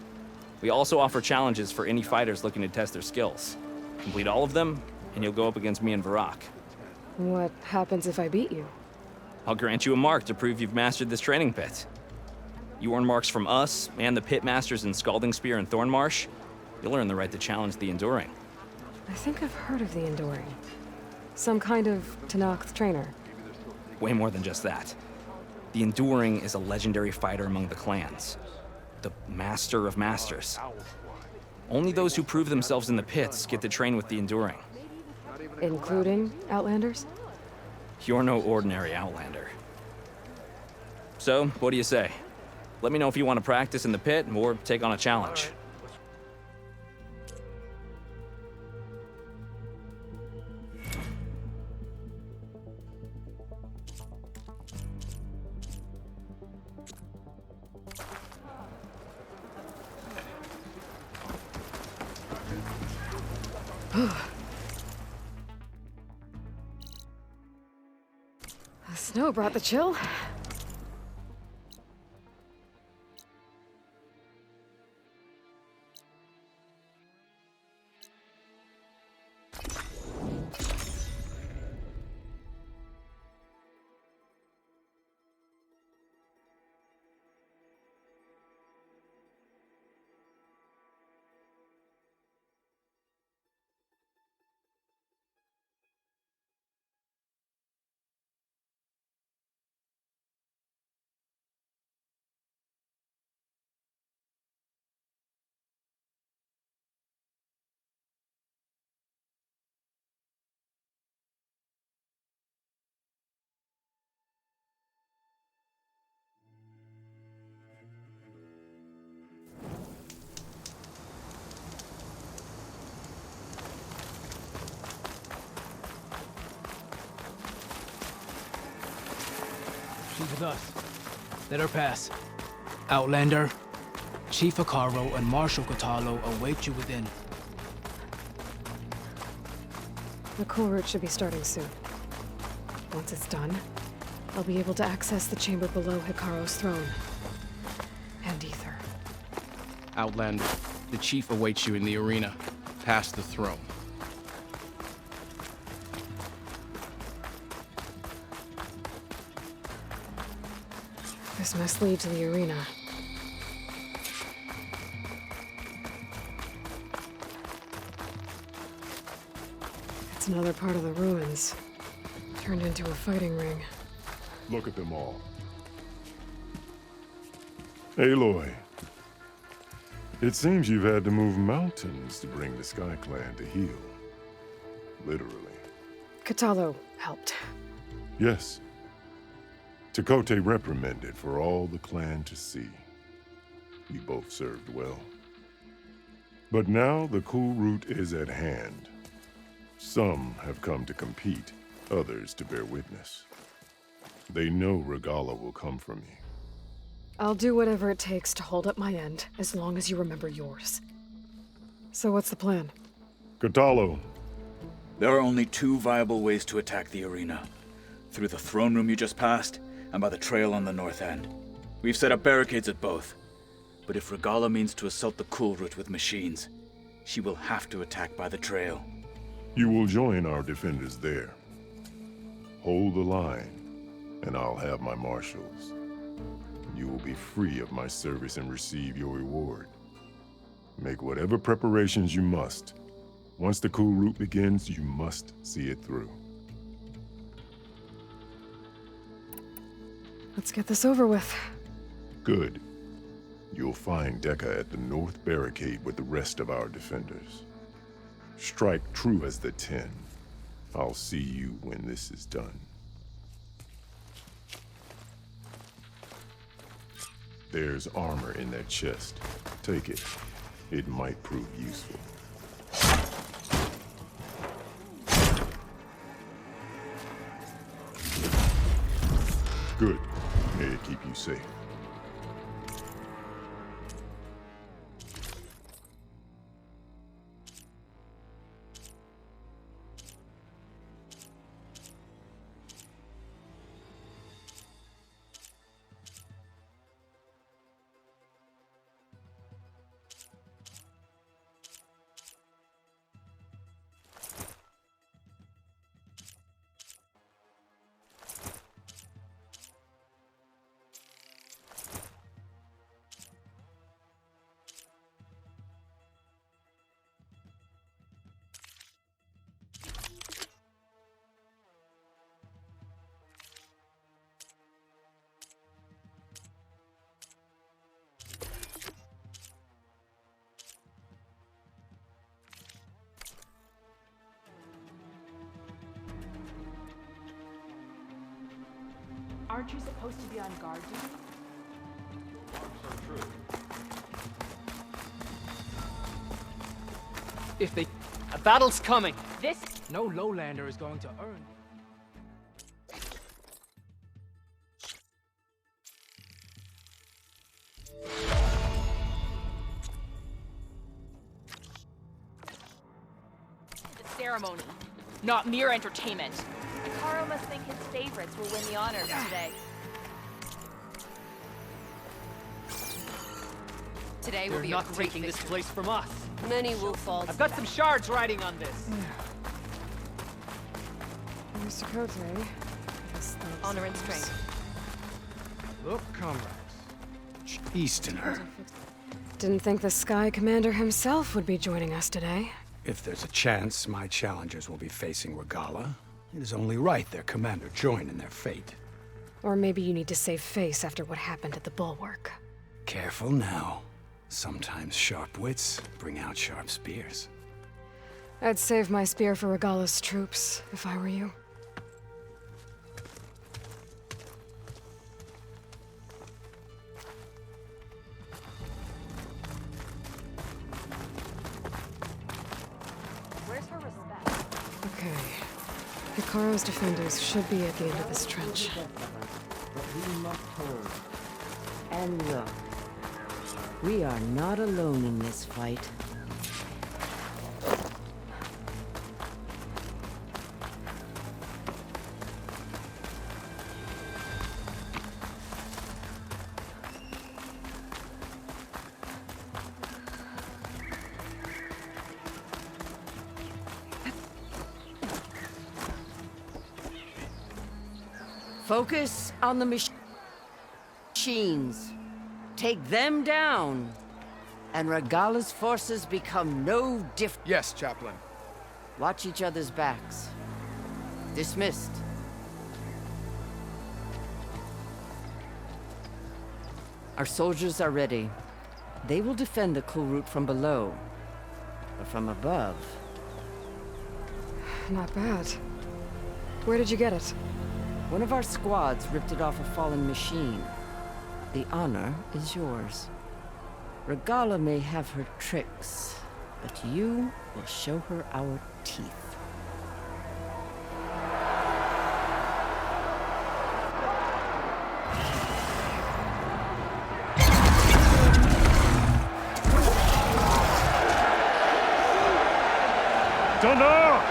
We also offer challenges for any fighters looking to test their skills. Complete all of them, and you'll go up against me and Varrock. What happens if I beat you? I'll grant you a mark to prove you've mastered this training pit. You earn marks from us and the pit masters in Scalding Spear and Thornmarsh. You'll earn the right to challenge the Enduring. I think I've heard of the Enduring. Some kind of Tenakth trainer. Way more than just that. The Enduring is a legendary fighter among the clans. The Master of Masters. Only those who prove themselves in the pits get to train with the Enduring. Including Outlanders? You're no ordinary Outlander. So, what do you say? Let me know if you want to practice in the pit or take on a challenge. The snow brought the chill. She's with us. Let her pass. Outlander, Chief Hikaru and Marshal Katalo await you within. The cool route should be starting soon. Once it's done, I'll be able to access the chamber below Hikaru's throne. And Ether. Outlander, the chief awaits you in the arena, past the throne. This must lead to the arena. It's another part of the ruins, turned into a fighting ring. Look at them all. Aloy, it seems you've had to move mountains to bring the Sky Clan to heel. Literally. Katalo helped. Yes. Tekote reprimanded for all the clan to see. We both served well. But now the cool route is at hand. Some have come to compete, others to bear witness. They know Regala will come for me. I'll do whatever it takes to hold up my end, as long as you remember yours. So what's the plan? Katalo. There are only two viable ways to attack the arena. Through the throne room you just passed, and by the trail on the north end. We've set up barricades at both. But if Regala means to assault the cool route with machines, she will have to attack by the trail. You will join our defenders there. Hold the line, and I'll have my marshals. You will be free of my service and receive your reward. Make whatever preparations you must. Once the cool route begins, you must see it through. Let's get this over with. Good. You'll find Dekka at the north barricade with the rest of our defenders. Strike true as the 10. I'll see you when this is done. There's armor in that chest. Take it. It might prove useful. Good. May it keep you safe. Aren't you supposed to be on guard duty? If they... A battle's coming! This... No lowlander is going to earn... The ceremony, not mere entertainment. Hikaru must think his favorites will win the honors today. Today will They're be not a great taking this victory. place from us. Many will fall. I've got some shards riding on this. Mr. Cote, Honor and strength. Look, comrades. Easterner. Didn't think the Sky Commander himself would be joining us today. If there's a chance my challengers will be facing Regala, it is only right their commander join in their fate. Or maybe you need to save face after what happened at the Bulwark. Careful now. Sometimes sharp wits bring out sharp spears. I'd save my spear for Regala's troops, if I were you. Where's her respect? Okay. Hikaru's defenders should be at the end of this trench. But we must hold. And look, we are not alone in this fight. Focus on the machines. Take them down, and Regala's forces become no different. Yes, Chaplain. Watch each other's backs. Dismissed. Our soldiers are ready. They will defend the cool route from below, but from above. Not bad. Where did you get it? One of our squads ripped it off a fallen machine. The honor is yours. Regala may have her tricks, but you will show her our teeth. Dana!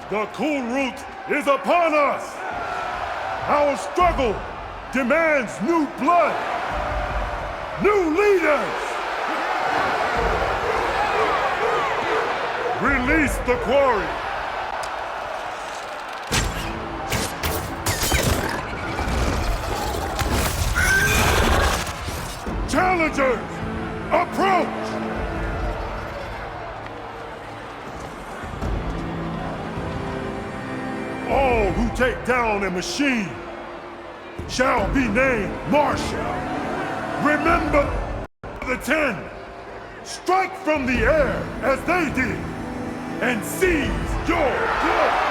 The cool route is upon us! Our struggle demands new blood! New leaders! Release the quarry! Challengers, approach! All who take down a machine shall be named Marshal. Remember the 10. Strike from the air as they did and seize your glory.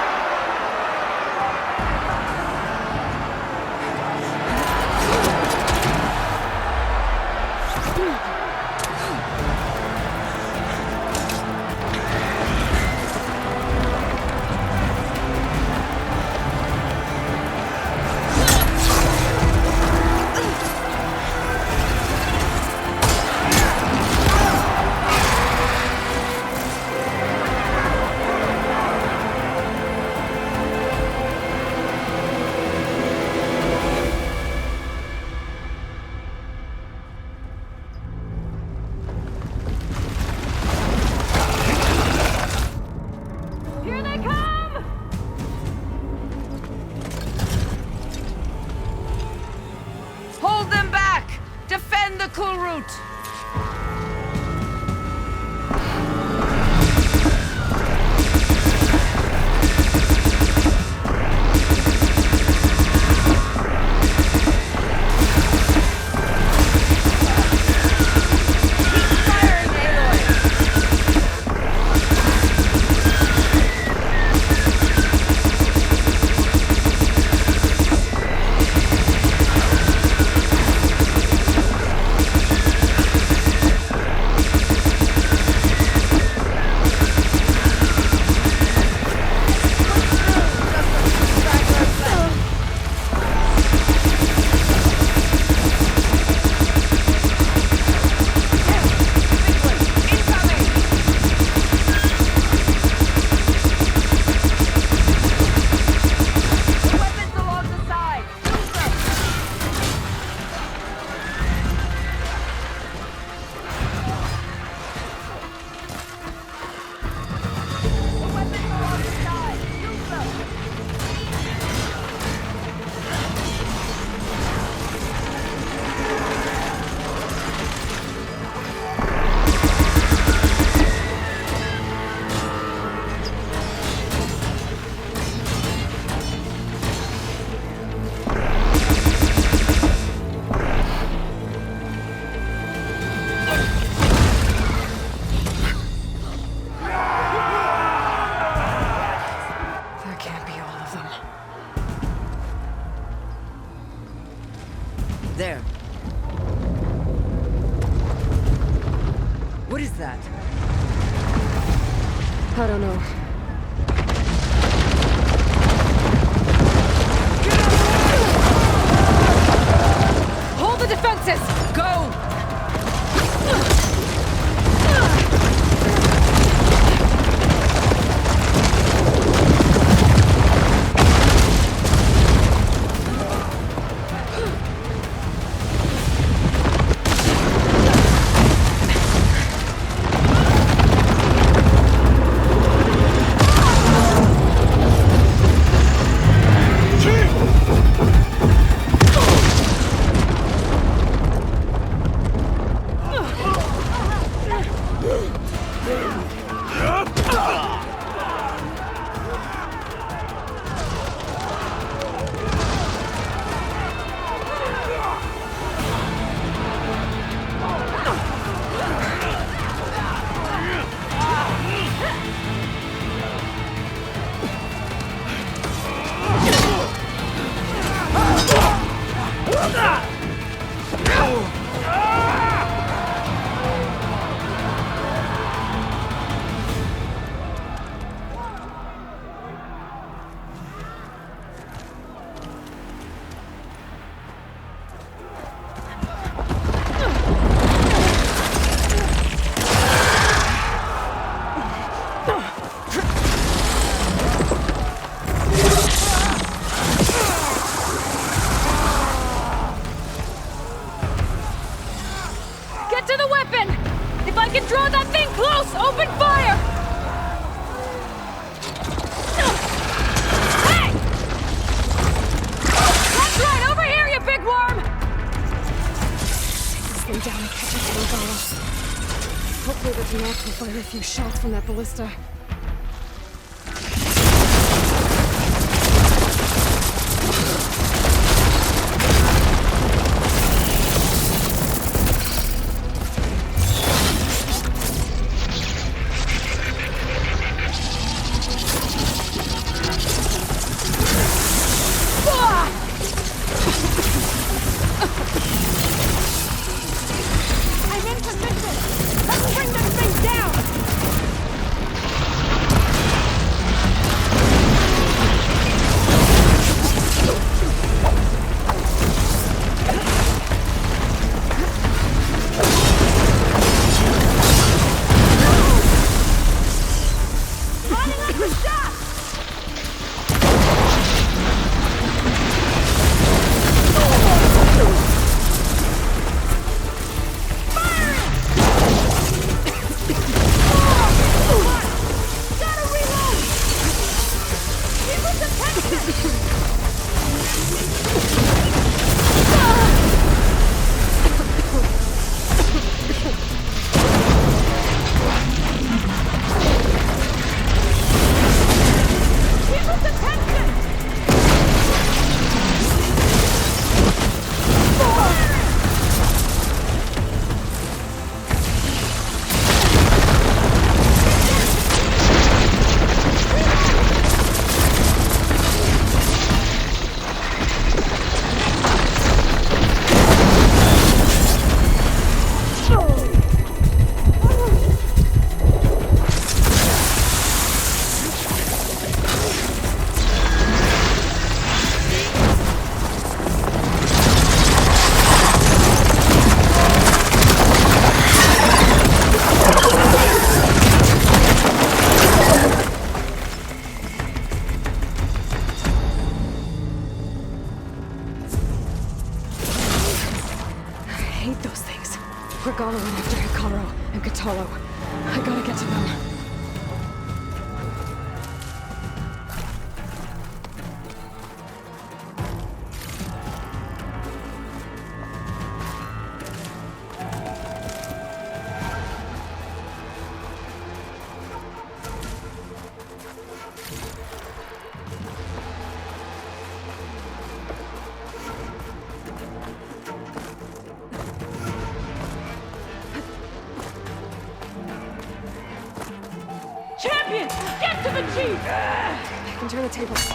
Here they come! Hold them back! Defend the cool route! Keep firing, Aloy! There. What is that? I don't know. Hold the defenses! Go! Hopefully the Tanakh will fire a few shots from that ballista. Regala went after Hikaru and Katalo. I gotta get to them. Champion! Get to the chief! I can turn the tables.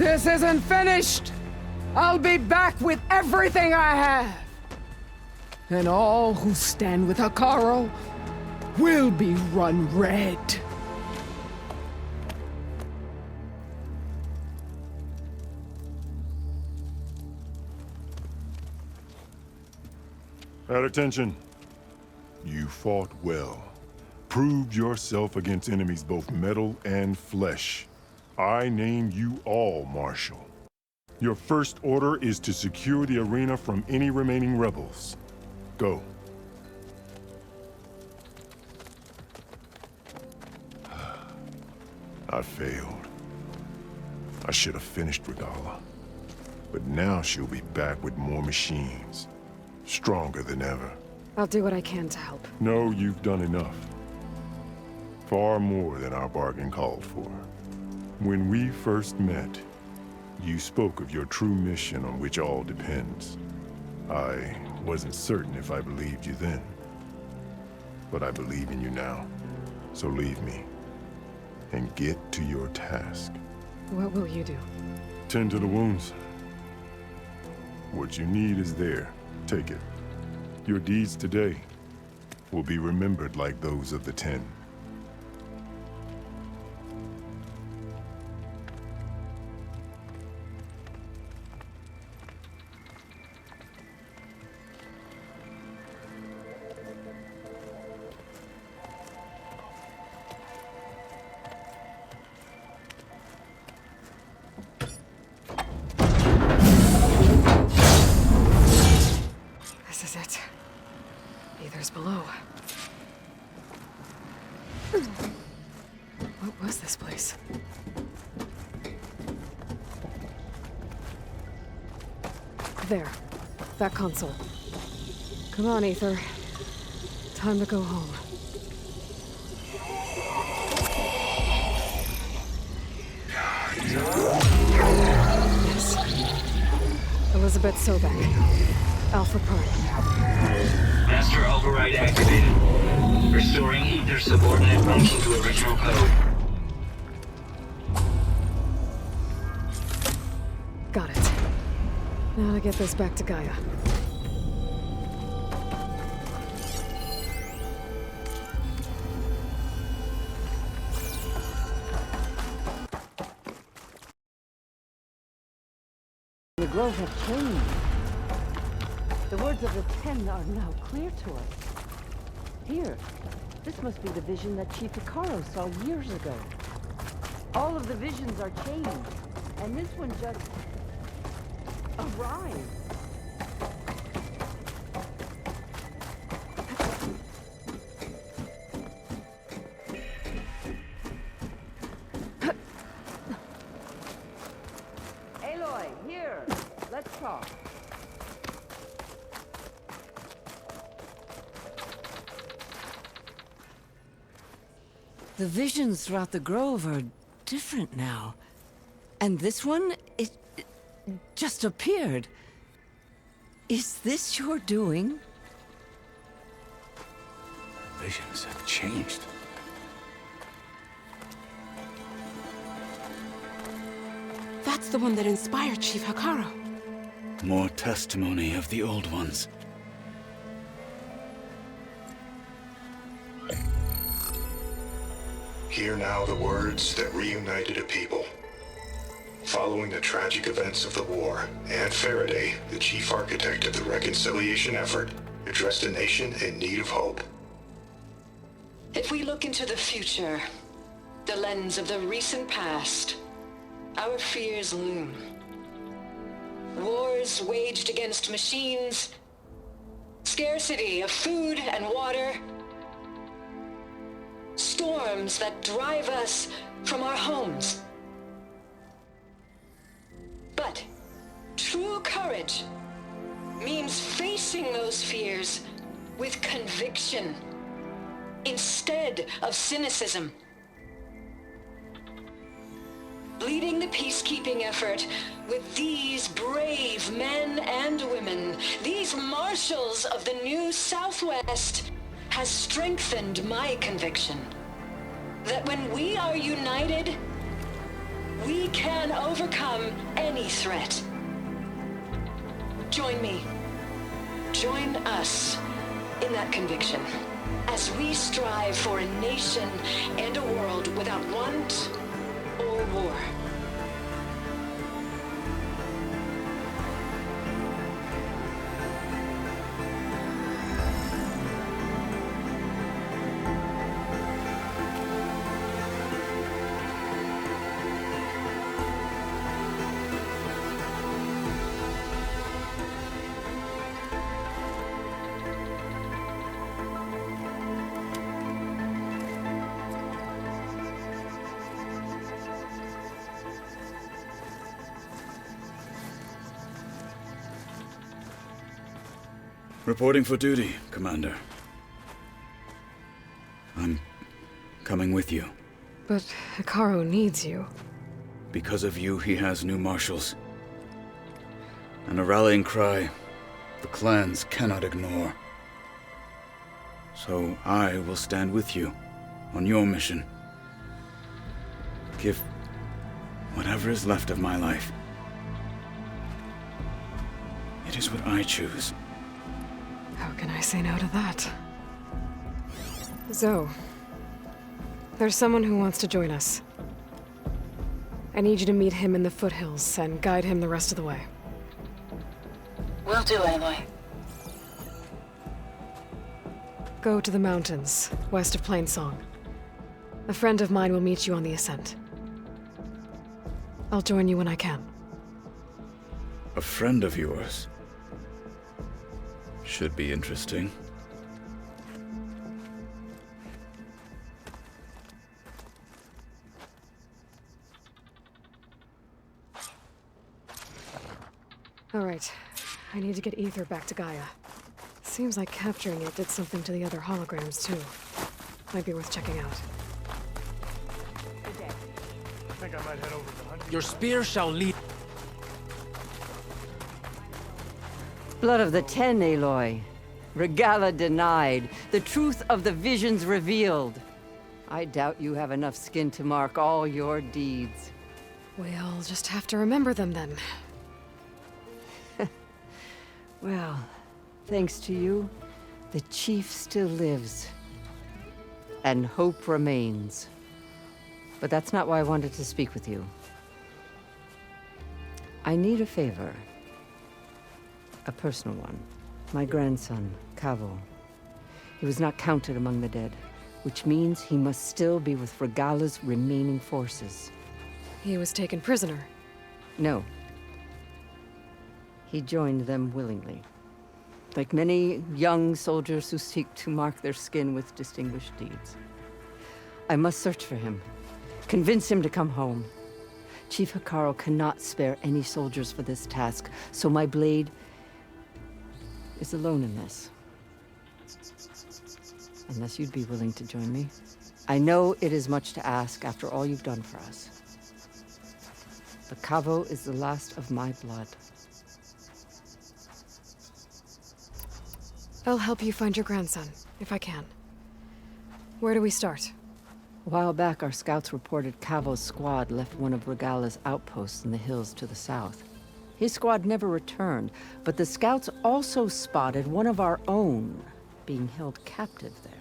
This isn't finished! I'll be back with everything I have! And all who stand with Hekarro will be run red. At attention. You fought well. Proved yourself against enemies both metal and flesh. I name you all Marshal. Your first order is to secure the arena from any remaining rebels. Go. I failed. I should have finished Regala. But now she'll be back with more machines. Stronger than ever. I'll do what I can to help. No, you've done enough. Far more than our bargain called for. When we first met, you spoke of your true mission on which all depends. I wasn't certain if I believed you then. But I believe in you now. So leave me. And get to your task. What will you do? Tend to the wounds. What you need is there. Take it. Your deeds today will be remembered like those of the 10. This is it. Aether's below. What was this place? There. That console. Come on, Aether. Time to go home. Yes. Elizabeth Sobek. Alpha Prime. Master override activated. Restoring Aether's subordinate function to original code. Got it. Now to get this back to Gaia. The Grove have changed. The words of the 10 are now clear to us. Here, this must be the vision that Chief Hekarro saw years ago. All of the visions are changed, and this one just arrived. Aloy, here, let's talk. The visions throughout the grove are different now. And this one, it just appeared. Is this your doing? Visions have changed. That's the one that inspired Chief Hekarro. More testimony of the old ones. Hear now the words that reunited a people. Following the tragic events of the war, Aunt Faraday, the chief architect of the reconciliation effort, addressed a nation in need of hope. If we look into the future, the lens of the recent past, our fears loom. Wars waged against machines, scarcity of food and water, storms that drive us from our homes. But true courage means facing those fears with conviction instead of cynicism. Leading the peacekeeping effort with these brave men and women, these marshals of the new Southwest, has strengthened my conviction that when we are united, we can overcome any threat. Join me. Join us in that conviction as we strive for a nation and a world without want or war. Reporting for duty, Commander. I'm coming with you. But Hikaru needs you. Because of you, he has new marshals. And a rallying cry the clans cannot ignore. So I will stand with you on your mission. Give whatever is left of my life. It is what I choose. How can I say no to that? Zoe, there's someone who wants to join us. I need you to meet him in the foothills and guide him the rest of the way. Will do, Aloy. Go to the mountains, west of Plainsong. A friend of mine will meet you on the ascent. I'll join you when I can. A friend of yours? Should be interesting. All right. I need to get Ether back to Gaia. Seems like capturing it did something to the other holograms, too. Might be worth checking out. I think I might head over to the hunting. Your spear shall lead. Blood of the Ten, Aloy. Regala denied. The truth of the visions revealed. I doubt you have enough skin to mark all your deeds. We'll just have to remember them then. Well, thanks to you, the Chief still lives. And hope remains. But that's not why I wanted to speak with you. I need a favor. A personal one. My grandson, Cavo. He was not counted among the dead, which means he must still be with Regala's remaining forces. He was taken prisoner. No. He joined them willingly. Like many young soldiers who seek to mark their skin with distinguished deeds. I must search for him. Convince him to come home. Chief Hikaru cannot spare any soldiers for this task, so my blade is alone in this. Unless you'd be willing to join me. I know it is much to ask after all you've done for us. But Cavo is the last of my blood. I'll help you find your grandson, if I can. Where do we start? A while back, our scouts reported Cavo's squad left one of Regala's outposts in the hills to the south. His squad never returned, but the scouts also spotted one of our own being held captive there.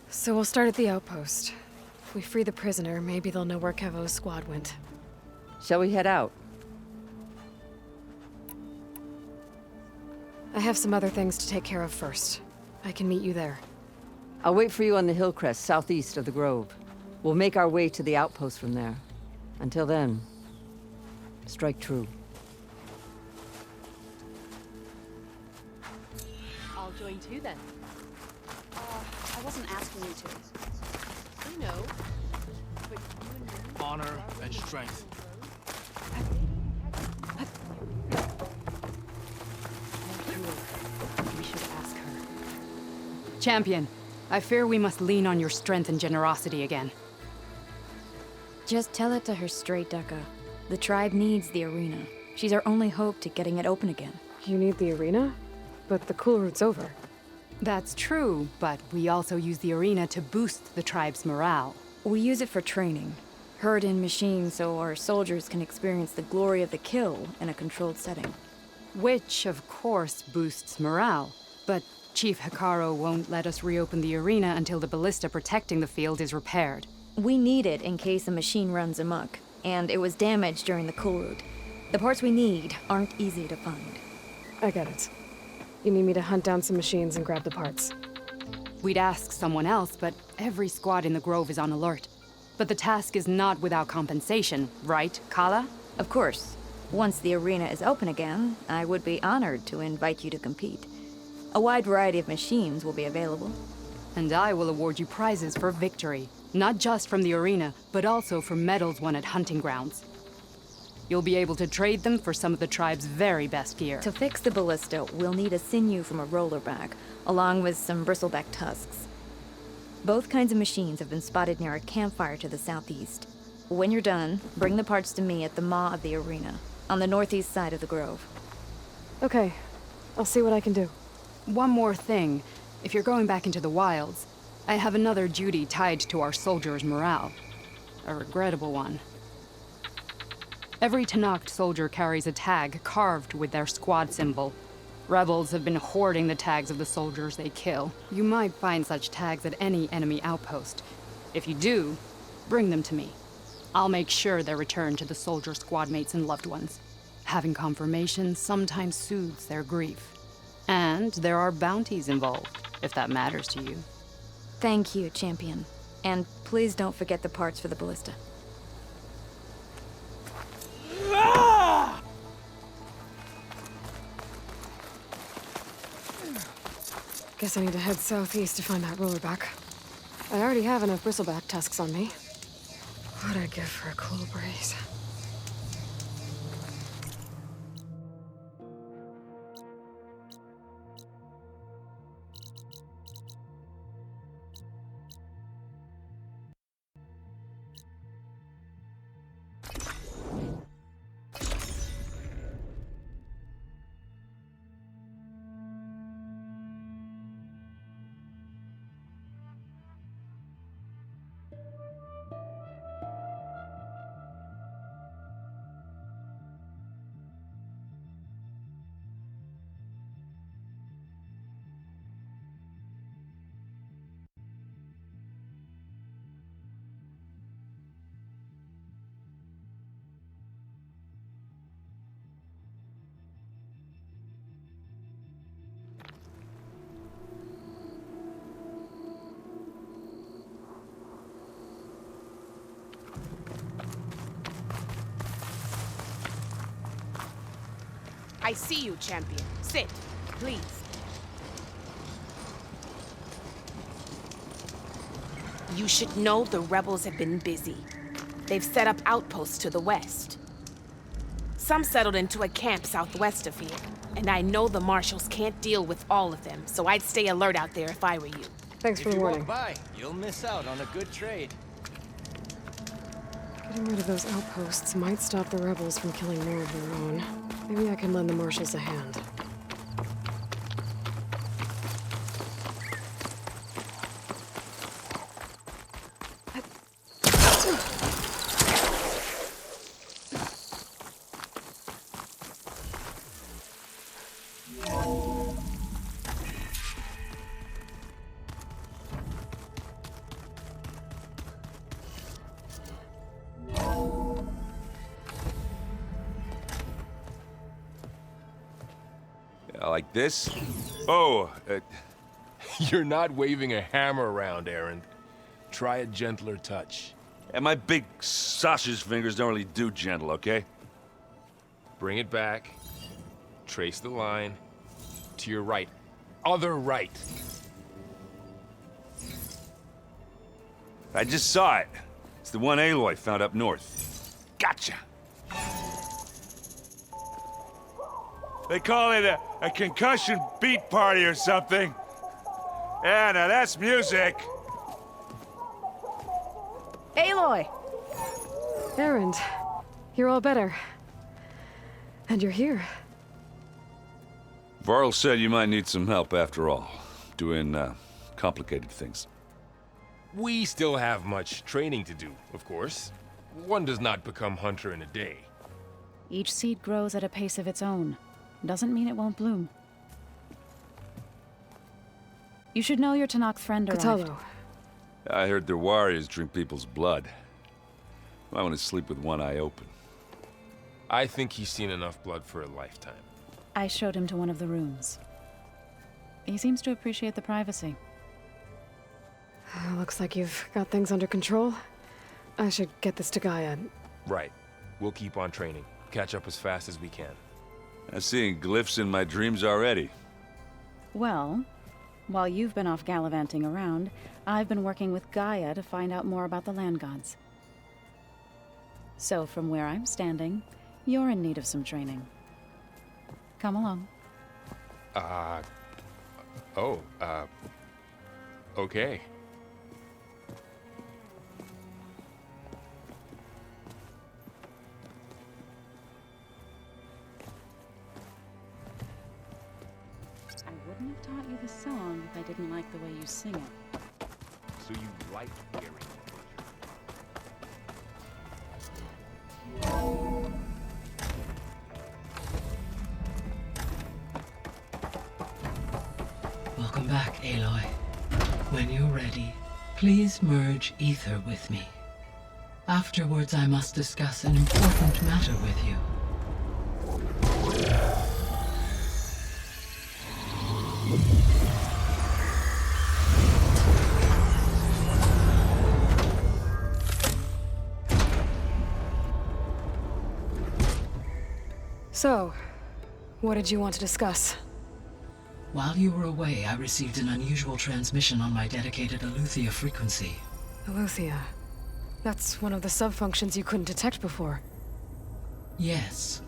So we'll start at the outpost. If we free the prisoner, maybe they'll know where Cavo's squad went. Shall we head out? I have some other things to take care of first. I can meet you there. I'll wait for you on the hill crest southeast of the grove. We'll make our way to the outpost from there. Until then, strike true. I'll join too then. I wasn't asking you to. You know. But you and me... Honor and strength. We should ask her. Champion, I fear we must lean on your strength and generosity again. Just tell it to her straight, Dekka. The tribe needs the arena. She's our only hope to getting it open again. You need the arena? But the cool route's over. That's true, but we also use the arena to boost the tribe's morale. We use it for training. Herd in machines so our soldiers can experience the glory of the kill in a controlled setting. Which, of course, boosts morale. But Chief Hikaru won't let us reopen the arena until the ballista protecting the field is repaired. We need it in case a machine runs amok, and it was damaged during the cool route. The parts we need aren't easy to find. I get it. You need me to hunt down some machines and grab the parts. We'd ask someone else, but every squad in the Grove is on alert. But the task is not without compensation, right, Kala? Of course. Once the arena is open again, I would be honored to invite you to compete. A wide variety of machines will be available. And I will award you prizes for victory. Not just from the arena, but also for medals won at hunting grounds. You'll be able to trade them for some of the tribe's very best gear. To fix the ballista, we'll need a sinew from a rollerback, along with some bristleback tusks. Both kinds of machines have been spotted near a campfire to the southeast. When you're done, bring the parts to me at the maw of the arena, on the northeast side of the grove. Okay, I'll see what I can do. One more thing. If you're going back into the wilds, I have another duty tied to our soldiers' morale. A regrettable one. Every Tenakth soldier carries a tag carved with their squad symbol. Rebels have been hoarding the tags of the soldiers they kill. You might find such tags at any enemy outpost. If you do, bring them to me. I'll make sure they're returned to the soldier squad mates and loved ones. Having confirmation sometimes soothes their grief. And there are bounties involved, if that matters to you. Thank you, champion. And please don't forget the parts for the ballista. Guess I need to head southeast to find that rollerback. I already have enough bristleback tusks on me. What'd I give for a cool breeze? I see you, champion. Sit, please. You should know the rebels have been busy. They've set up outposts to the west. Some settled into a camp southwest of here, and I know the marshals can't deal with all of them, so I'd stay alert out there if I were you. Thanks for the warning. If you walk by, you'll miss out on a good trade. Getting rid of those outposts might stop the rebels from killing more of their own. Maybe I can lend the marshals a hand. Like this? Oh, You're not waving a hammer around, Errand. Try a gentler touch. and my big sausage fingers don't really do gentle, okay? Bring it back. Trace the line. To your right. Other right. I just saw it. It's the one Aloy found up north. Gotcha! They call it a concussion beat party or something. Yeah, now that's music. Aloy! Erend, you're all better. And you're here. Varl said you might need some help after all. Doing, complicated things. We still have much training to do, of course. One does not become hunter in a day. Each seed grows at a pace of its own. Doesn't mean it won't bloom. You should know your Tanakh friend arrived. Kotallo. I heard their warriors drink people's blood. I want to sleep with one eye open. I think he's seen enough blood for a lifetime. I showed him to one of the rooms. He seems to appreciate the privacy. Looks like you've got things under control. I should get this to Gaia. Right. We'll keep on training. Catch up as fast as we can. I'm seeing glyphs in my dreams already. Well, while you've been off gallivanting around, I've been working with Gaia to find out more about the land gods. So from where I'm standing, you're in need of some training. Come along. Okay. I wouldn't have taught you the song if I didn't like the way you sing it. So you like hearing Welcome back, Aloy. When you're ready, please merge ether with me. Afterwards, I must discuss an important matter with you. So, what did you want to discuss? While you were away, I received an unusual transmission on my dedicated Eleuthia frequency. Eleuthia. That's one of the sub-functions you couldn't detect before. Yes.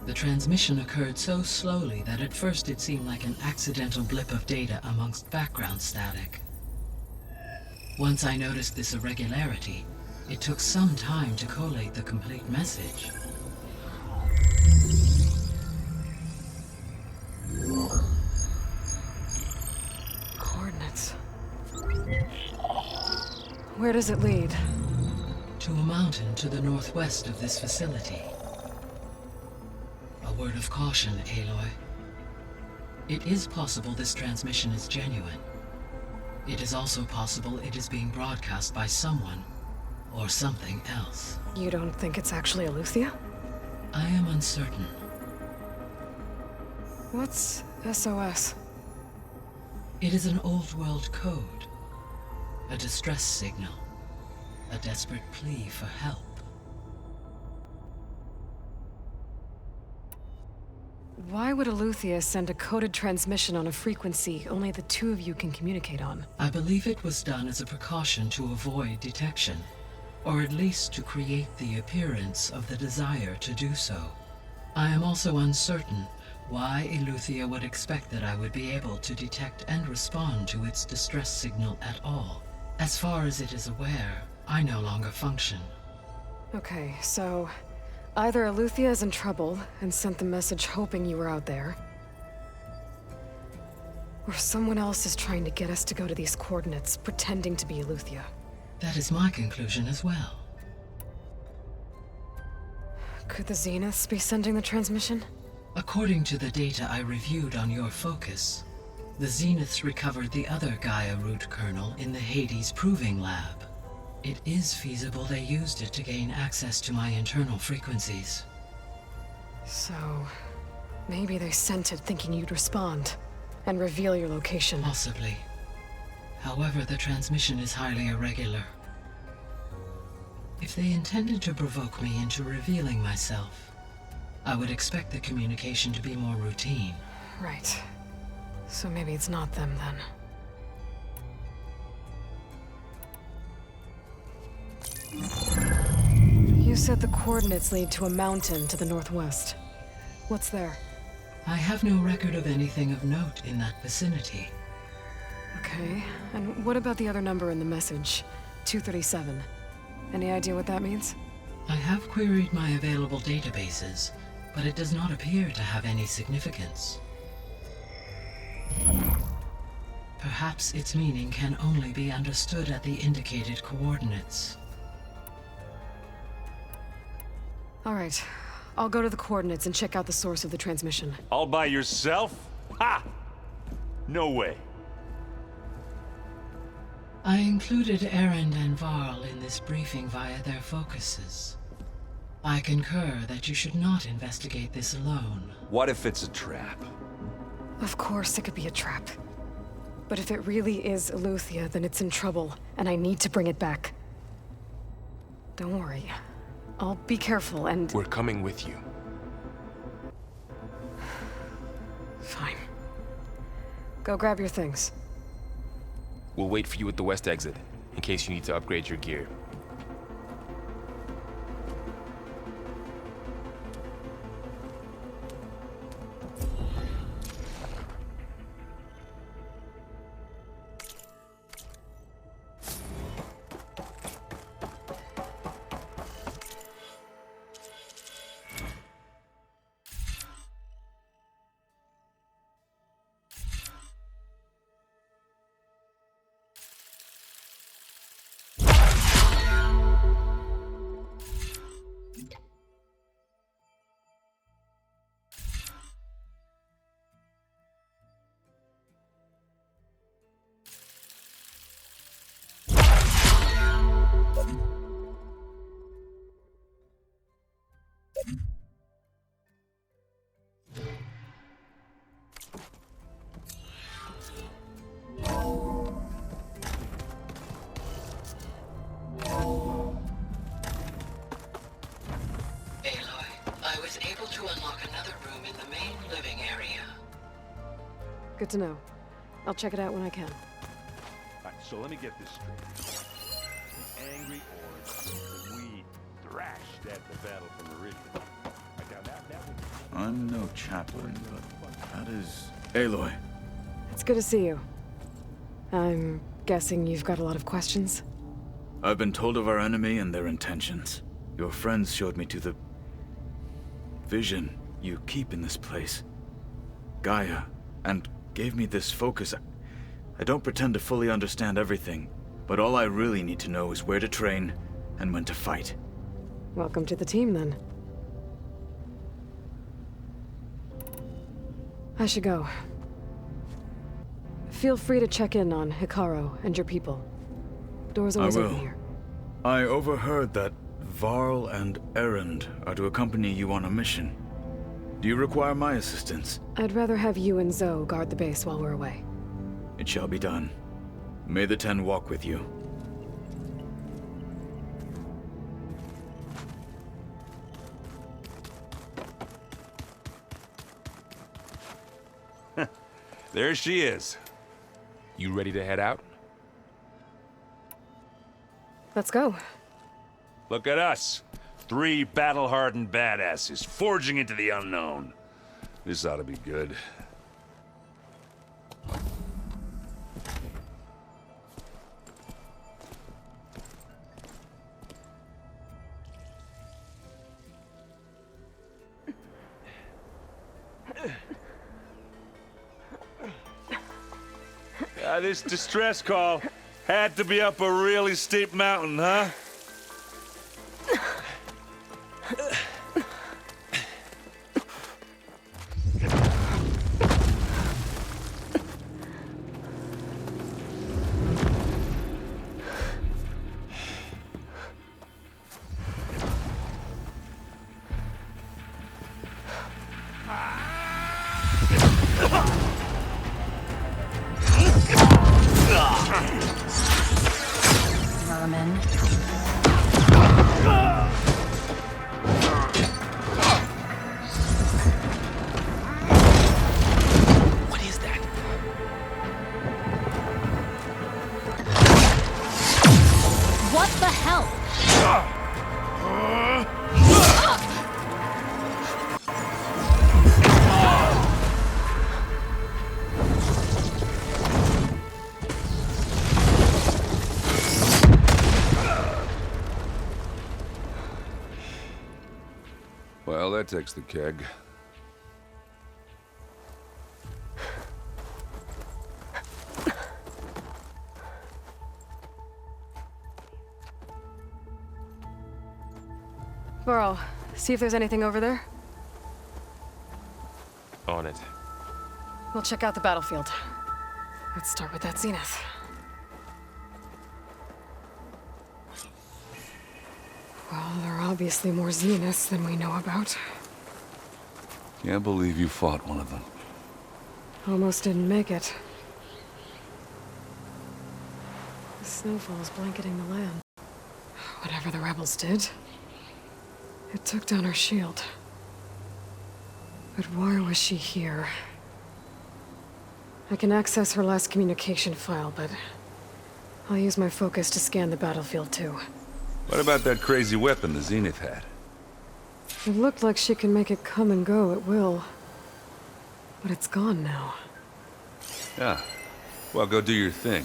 The transmission occurred so slowly that at first it seemed like an accidental blip of data amongst background static. Once I noticed this irregularity, it took some time to collate the complete message. Coordinates. Where does it lead? To a mountain to the northwest of this facility. A word of caution, Aloy. It is possible this transmission is genuine. It is also possible it is being broadcast by someone or something else. You don't think it's actually Eleuthia? I am uncertain. What's SOS? It is an old world code. A distress signal. A desperate plea for help. Why would Eleuthia send a coded transmission on a frequency only the two of you can communicate on? I believe it was done as a precaution to avoid detection, or at least to create the appearance of the desire to do so. I am also uncertain why Eleuthia would expect that I would be able to detect and respond to its distress signal at all. As far as it is aware, I no longer function. Okay, so either Eleuthia is in trouble and sent the message hoping you were out there, or someone else is trying to get us to go to these coordinates, pretending to be Eleuthia. That is my conclusion as well. Could the Zeniths be sending the transmission? According to the data I reviewed on your focus, the Zeniths recovered the other Gaia root kernel in the Hades Proving Lab. It is feasible they used it to gain access to my internal frequencies. So, maybe they sent it thinking you'd respond and reveal your location. Possibly. However, the transmission is highly irregular. If they intended to provoke me into revealing myself, I would expect the communication to be more routine. Right. So maybe it's not them then. You said the coordinates lead to a mountain to the northwest. What's there? I have no record of anything of note in that vicinity. Okay, and what about the other number in the message? 237. Any idea what that means? I have queried my available databases, but it does not appear to have any significance. Perhaps its meaning can only be understood at the indicated coordinates. All right. I'll go to the coordinates and check out the source of the transmission. All by yourself? Ha! No way. I included Erend and Varl in this briefing via their focuses. I concur that you should not investigate this alone. What if it's a trap? Of course it could be a trap. But if it really is Eleuthia, then it's in trouble, and I need to bring it back. Don't worry. I'll be careful and... We're coming with you. Fine. Go grab your things. We'll wait for you at the west exit, in case you need to upgrade your gear. Good to know. I'll check it out when I can. Alright, so let me get this straight. The angry Ords, we thrashed at the battle for Meridian. I'm no chaplain, but that is... Aloy. It's good to see you. I'm guessing you've got a lot of questions? I've been told of our enemy and their intentions. Your friends showed me to the... vision you keep in this place. Gaia, and gave me this focus. I don't pretend to fully understand everything, but all I really need to know is where to train and when to fight. Welcome to the team, then. I should go. Feel free to check in on Hikaru and your people. Door's always open here. I overheard that Varl and Erend are to accompany you on a mission. Do you require my assistance? I'd rather have you and Zoe guard the base while we're away. It shall be done. May the Ten walk with you. There she is. You ready to head out? Let's go. Look at us. 3 battle-hardened badasses forging into the unknown. This ought to be good. This distress call had to be up a really steep mountain, huh? Vermin. What is that? What the hell? Well, that takes the keg. Varl, See if there's anything over there. On it. We'll check out the battlefield. Let's start with that zenith. Well, there are obviously more zeniths than we know about. Can't believe you fought one of them. Almost didn't make it. The snowfall is blanketing the land. Whatever the rebels did, it took down her shield. But why was she here? I can access her last communication file, but I'll use my focus to scan the battlefield too. What about that crazy weapon the Zenith had? It looked like she can make it come and go at will. But it's gone now. Yeah. Well, go do your thing.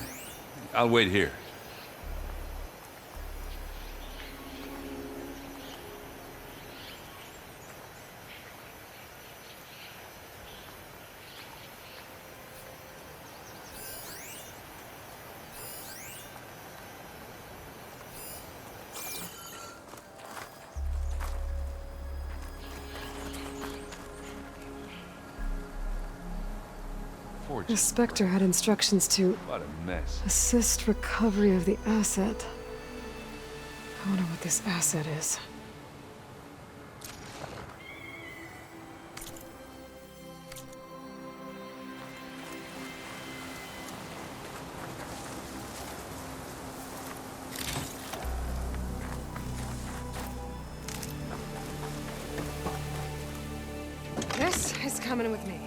I'll wait here. The Spectre had instructions to What a mess. assist recovery of the asset. I wonder what this asset is. This is coming with me.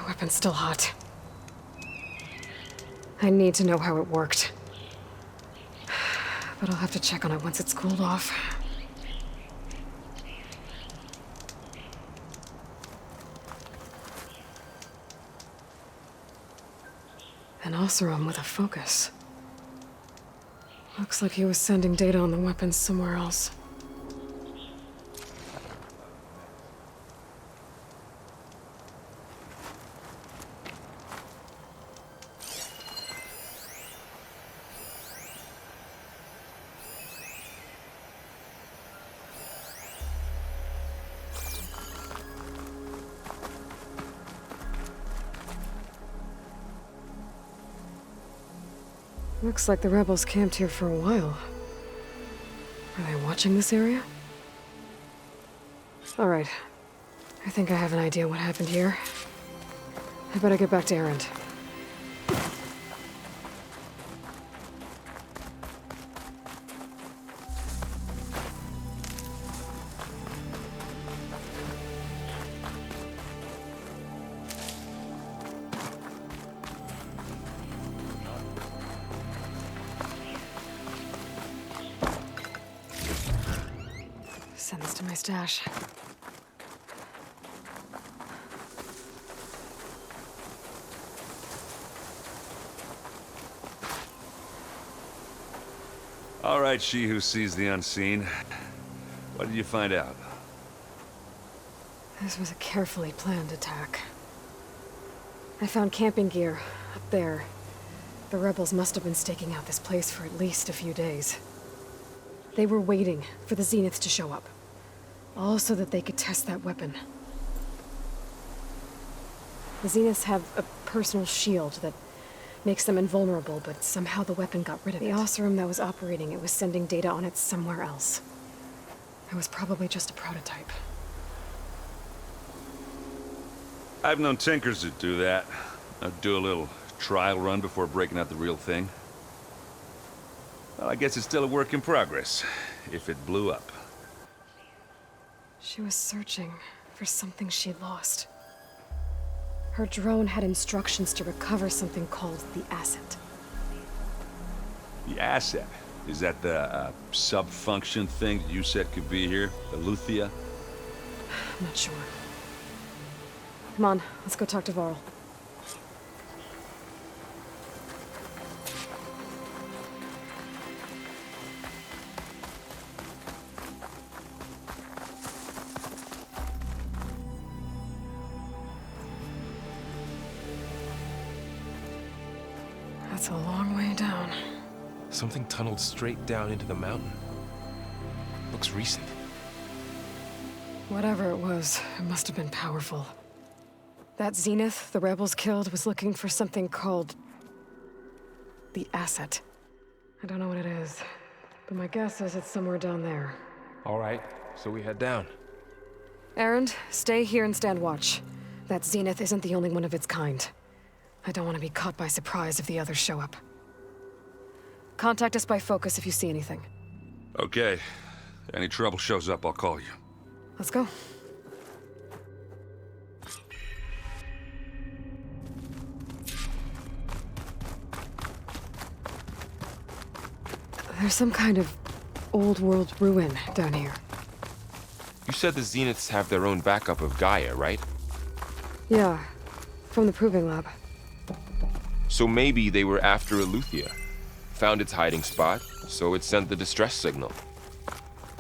Weapon's still hot. I need to know how it worked. But I'll have to check on it once it's cooled off. An Oseram with a focus. Looks like he was sending data on the weapons somewhere else. Looks like the rebels camped here for a while. Are they watching this area? All right. I think I have an idea what happened here. I better get back to Erend. Send this to my stash. All right, she who sees the unseen. What did you find out? This was a carefully planned attack. I found camping gear up there. The rebels must have been staking out this place for at least a few days. They were waiting for the Zeniths to show up. All so that they could test that weapon. The Zeniths have a personal shield that makes them invulnerable, but somehow the weapon got rid of it. The Oseram that was operating it was sending data on it somewhere else. It was probably just a prototype. I've known tinkers that do that. I'd do a little trial run before breaking out the real thing. Well, I guess it's still a work in progress, if it blew up. She was searching for something she lost. Her drone had instructions to recover something called the asset. The asset? Is that the sub-function thing that you said could be here? Eleuthia? I'm not sure. Come on, let's go talk to Varl. That's a long way down. Something tunneled straight down into the mountain. Looks recent. Whatever it was, it must have been powerful. That Zenith the rebels killed was looking for something called the asset. I don't know what it is, but my guess is it's somewhere down there. All right, so we head down. Erend, stay here and stand watch. That Zenith isn't the only one of its kind. I don't want to be caught by surprise if the others show up. Contact us by focus if you see anything. Okay. Any trouble shows up, I'll call you. Let's go. There's some kind of old world ruin down here. You said the Zeniths have their own backup of Gaia, right? Yeah, from the proving lab. So maybe they were after Eleuthia. Found its hiding spot, so it sent the distress signal.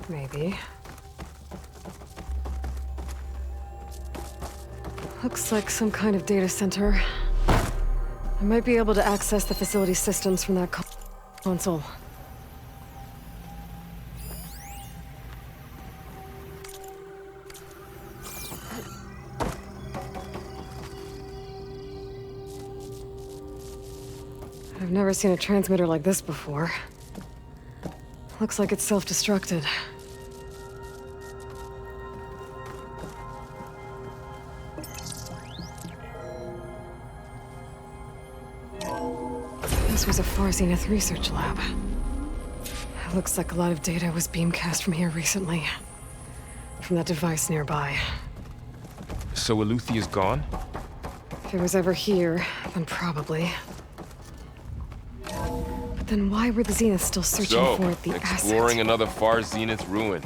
Maybe. Looks like some kind of data center. I might be able to access the facility systems from that console. I've never seen a transmitter like this before. Looks like it's self-destructed. This was a Far Zenith research lab. It looks like a lot of data was beamcast from here recently. From that device nearby. So Eleuthia's gone? If it was ever here, then probably. But then why were the Zeniths still searching for the exploring asset? another Far Zenith ruin.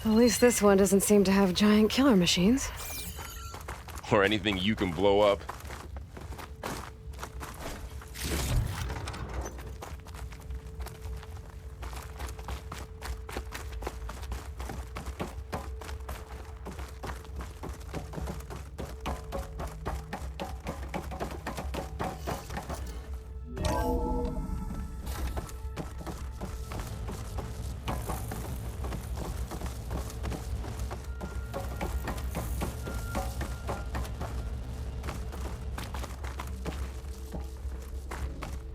At least this one doesn't seem to have giant killer machines. Or anything you can blow up.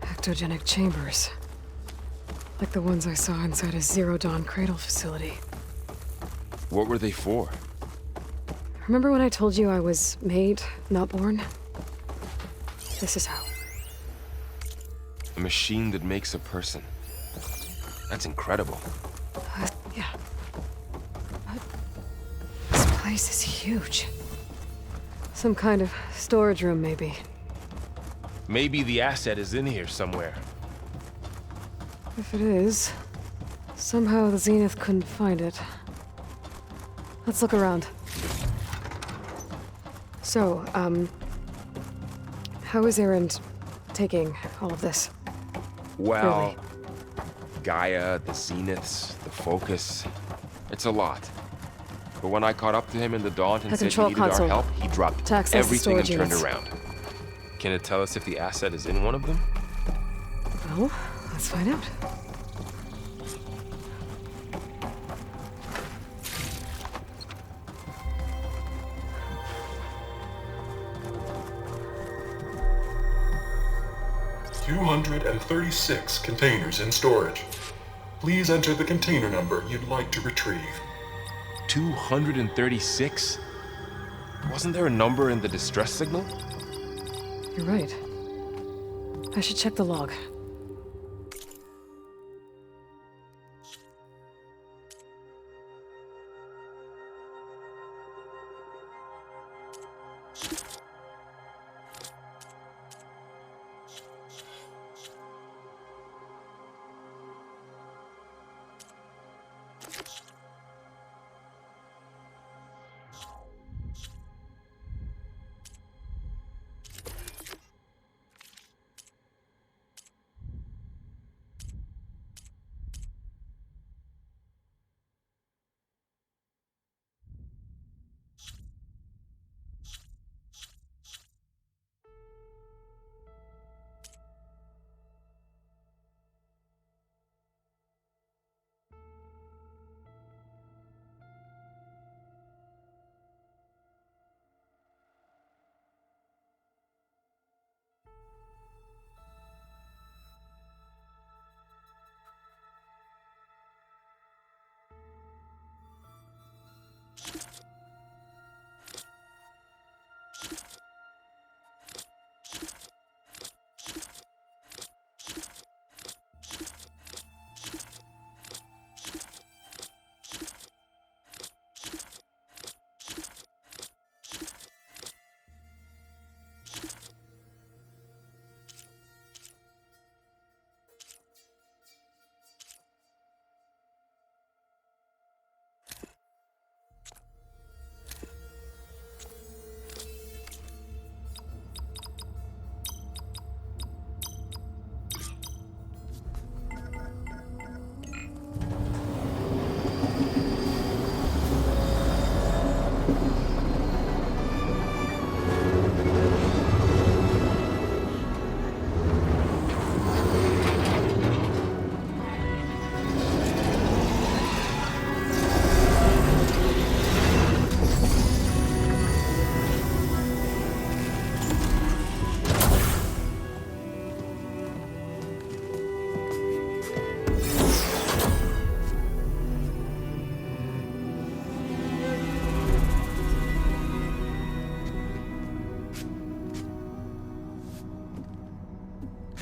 Ectogenic chambers. Like the ones I saw inside a Zero Dawn cradle facility. What were they for? Remember when I told you I was made, not born? This is how. A machine that makes a person. That's incredible. Yeah. This place is huge. Some kind of storage room, maybe. Maybe the asset is in here somewhere. If it is, somehow the Zenith couldn't find it. Let's look around. So, how is Erend taking all of this? Well, Really? Gaia, the Zeniths, the Focus. It's a lot. But when I caught up to him in the Daunt and The said he control needed our console. help, he dropped To access the everything and storage turned units. around. Can it tell us if the asset is in one of them? Well, let's find out. $236 containers in storage. Please enter the container number you'd like to retrieve. 236? Wasn't there a number in the distress signal? You're right. I should check the log.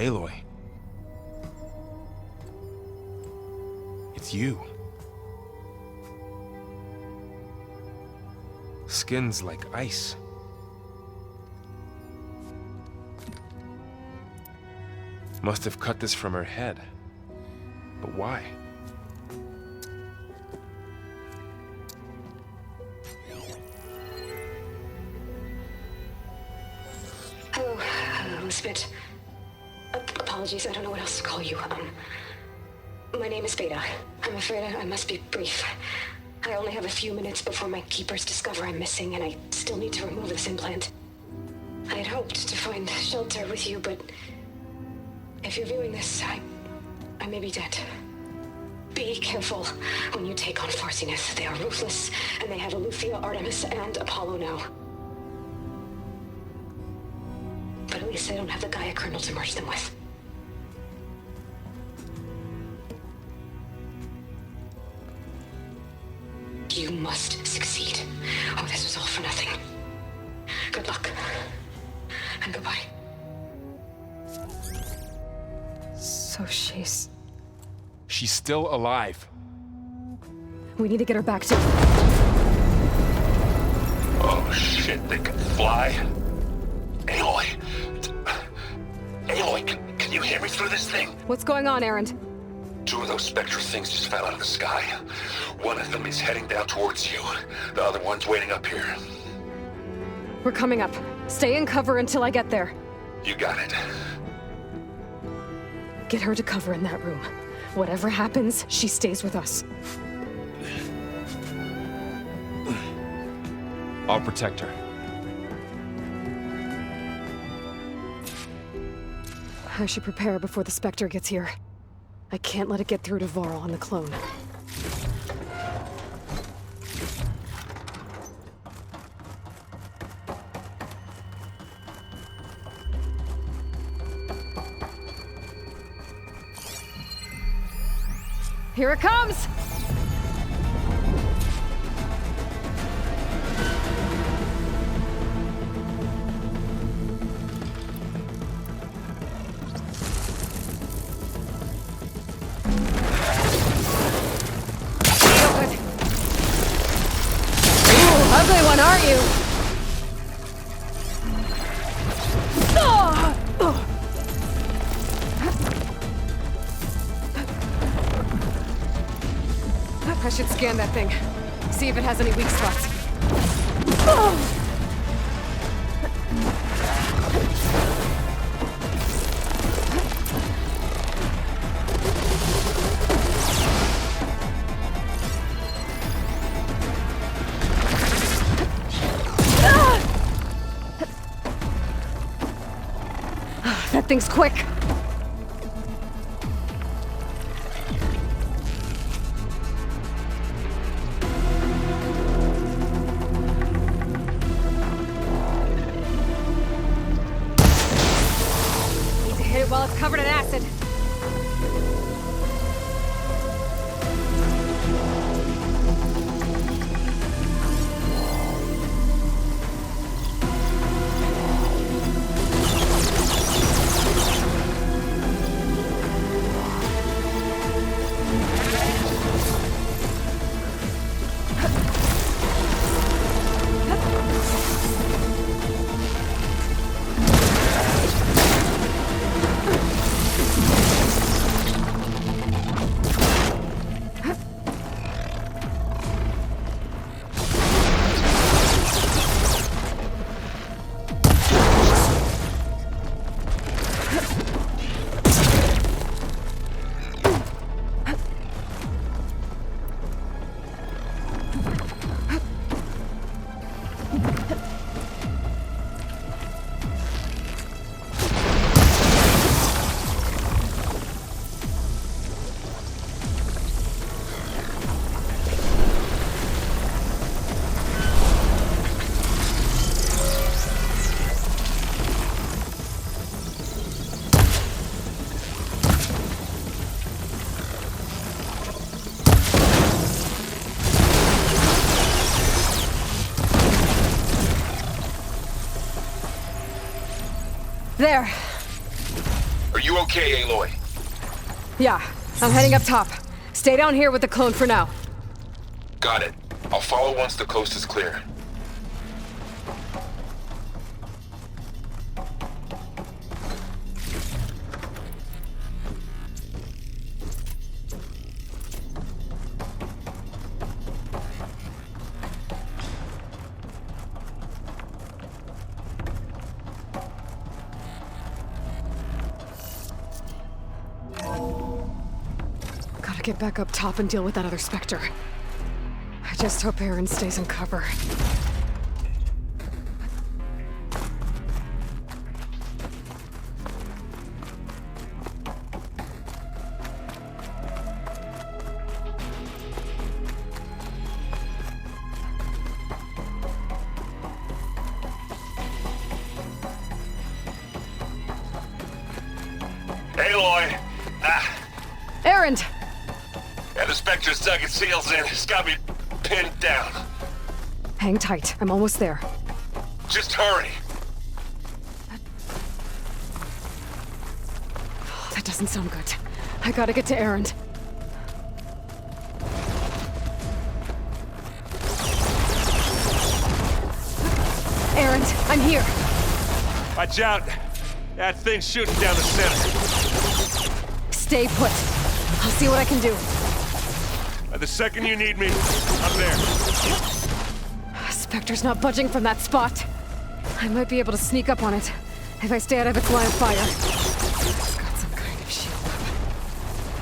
Aloy. It's you. Skin's like ice. Must have cut this from her head. But why? Hello, Elizabeth. Apologies, I don't know what else to call you. My name is Beta. I'm afraid I must be brief. I only have a few minutes before my keepers discover I'm missing, and I still need to remove this implant. I had hoped to find shelter with you, but if you're viewing this, I may be dead. Be careful when you take on Far Zenith. They are ruthless, and they have Eleuthia, Artemis, and Apollo now. But at least they don't have the Gaia kernel to merge them with. You must succeed. Oh, this was all for nothing. Good luck. And goodbye. So she's... She's still alive. We need to get her back to... Oh shit, they can fly? Aloy! Aloy, can you hear me through this thing? What's going on, Erend? 2 of those spectral things just fell out of the sky. One of them is heading down towards you. The other one's waiting up here. We're coming up. Stay in cover until I get there. You got it. Get her to cover in that room. Whatever happens, she stays with us. I'll protect her. I should prepare before the Spectre gets here. I can't let it get through to Varl on the clone. Here it comes! Ugly one, aren't you? I should scan that thing. See if it has any weak spots. That thing's quick. Need to hit it while it's covered in acid. There. Are you okay, Aloy? Yeah, I'm heading up top. Stay down here with the clone for now. Got it. I'll follow once the coast is clear. Gotta get back up top and deal with that other Spectre. I just hope Aaron stays in cover. Aloy! Aaron! Yeah, the Spectre's dug its heels in. It's got me pinned down. Hang tight. I'm almost there. Just hurry. That doesn't sound good. I gotta get to Aaron. Aaron, I'm here. Watch out. That thing's shooting down the center. Stay put. I'll see what I can do. The second you need me, I'm there. Spectre's not budging from that spot. I might be able to sneak up on it if I stay out of its line of fire. It's got some kind of shield up.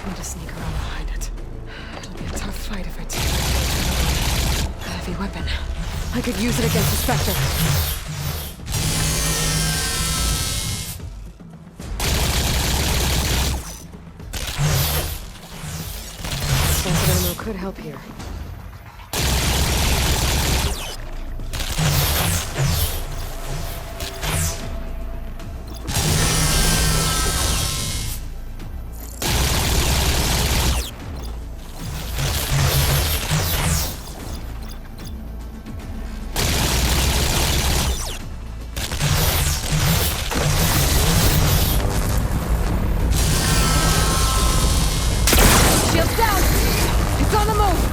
I need to sneak around behind it. It'll be a tough fight if I take it. A heavy weapon. I could use it against the Spectre. Could help here. Shields down! It's on the move!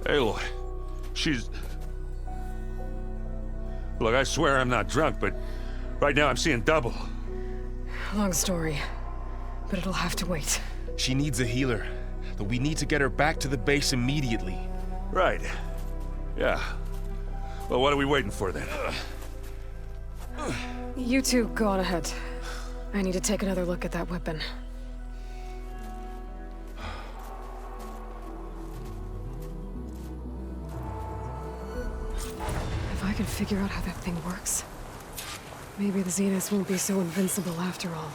Aloy, she's... Look, I swear I'm not drunk, but right now I'm seeing double. Long story, but it'll have to wait. She needs a healer, but we need to get her back to the base immediately. Right. Yeah. Well, what are we waiting for then? You two go on ahead. I need to take another look at that weapon. If I can figure out how that thing works, maybe the Zeniths won't be so invincible after all.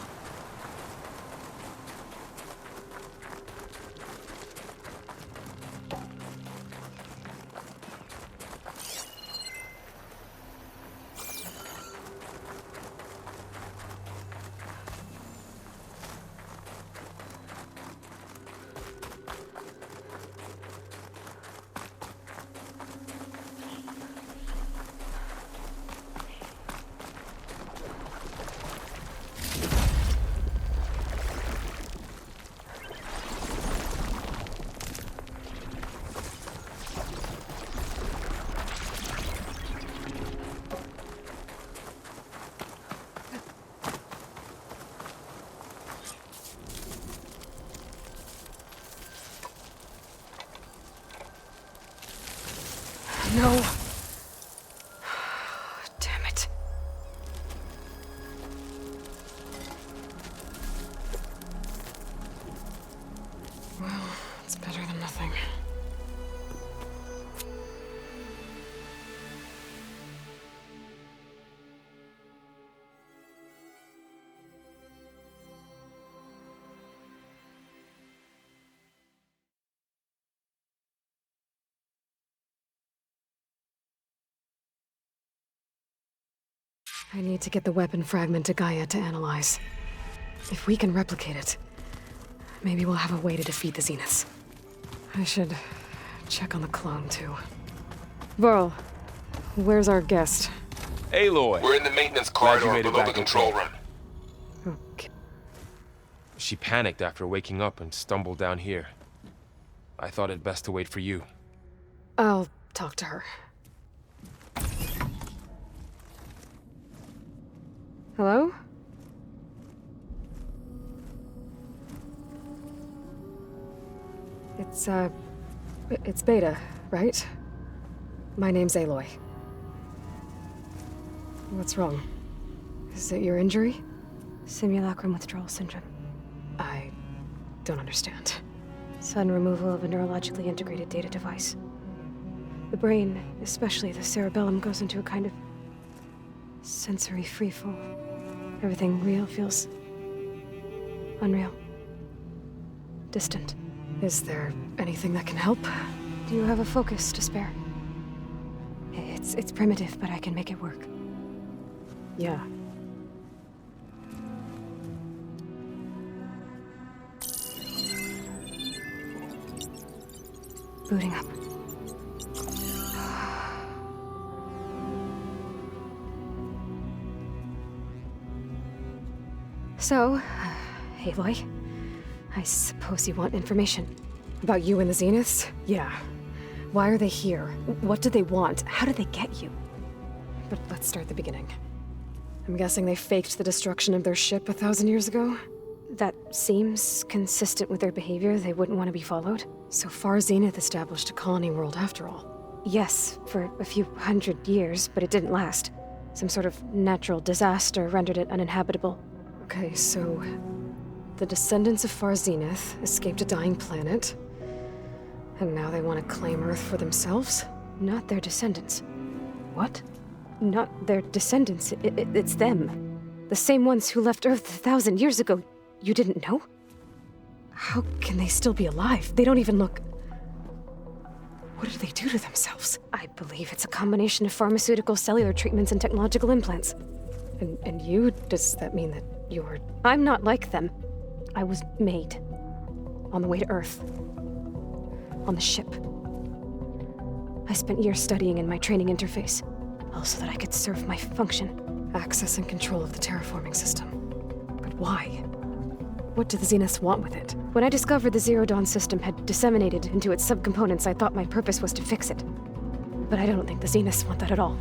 No. Damn it. Well, it's better than nothing. I need to get the weapon fragment to Gaia to analyze. If we can replicate it, maybe we'll have a way to defeat the Zeniths. I should check on the clone, too. Varl, where's our guest? Aloy! We're in the maintenance corridor made it below the back control okay. room. Okay. She panicked after waking up and stumbled down here. I thought it best to wait for you. I'll talk to her. Hello? It's Beta, right? My name's Aloy. What's wrong? Is it your injury? Simulacrum withdrawal syndrome. I don't understand. Sudden removal of a neurologically integrated data device. The brain, especially the cerebellum, goes into a kind of sensory freefall. Everything real feels unreal. Distant. Is there anything that can help? Do you have a focus to spare? It's primitive, but I can make it work. Yeah. Booting up. So, Aloy, I suppose you want information. About you and the Zeniths? Yeah. Why are they here? What do they want? How did they get you? But let's start at the beginning. I'm guessing they faked the destruction of their ship 1,000 years ago? That seems consistent with their behavior. They wouldn't want to be followed. So far, Zenith established a colony world after all. Yes, for a few hundred years, but it didn't last. Some sort of natural disaster rendered it uninhabitable. Okay, so the descendants of Far Zenith escaped a dying planet, and now they want to claim Earth for themselves? Not their descendants. What? Not their descendants. It's them. The same ones who left Earth 1,000 years ago. You didn't know? How can they still be alive? They don't even look... What did they do to themselves? I believe it's a combination of pharmaceutical, cellular treatments, and technological implants. And you? Does that mean that you're... I'm not like them. I was made. On the way to Earth. On the ship. I spent years studying in my training interface. All so that I could serve my function. Access and control of the terraforming system. But why? What do the Zeniths want with it? When I discovered the Zero Dawn system had disseminated into its subcomponents, I thought my purpose was to fix it. But I don't think the Zeniths want that at all.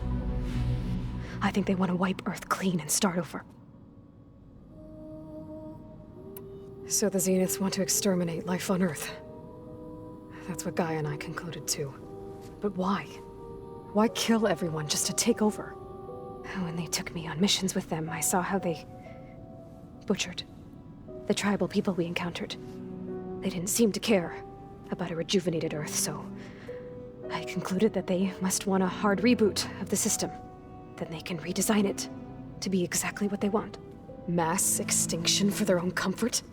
I think they want to wipe Earth clean and start over. So the Zeniths want to exterminate life on Earth. That's what Gaia and I concluded too. But why? Why kill everyone just to take over? When they took me on missions with them, I saw how they butchered the tribal people we encountered. They didn't seem to care about a rejuvenated Earth, so I concluded that they must want a hard reboot of the system. Then they can redesign it to be exactly what they want. Mass extinction for their own comfort?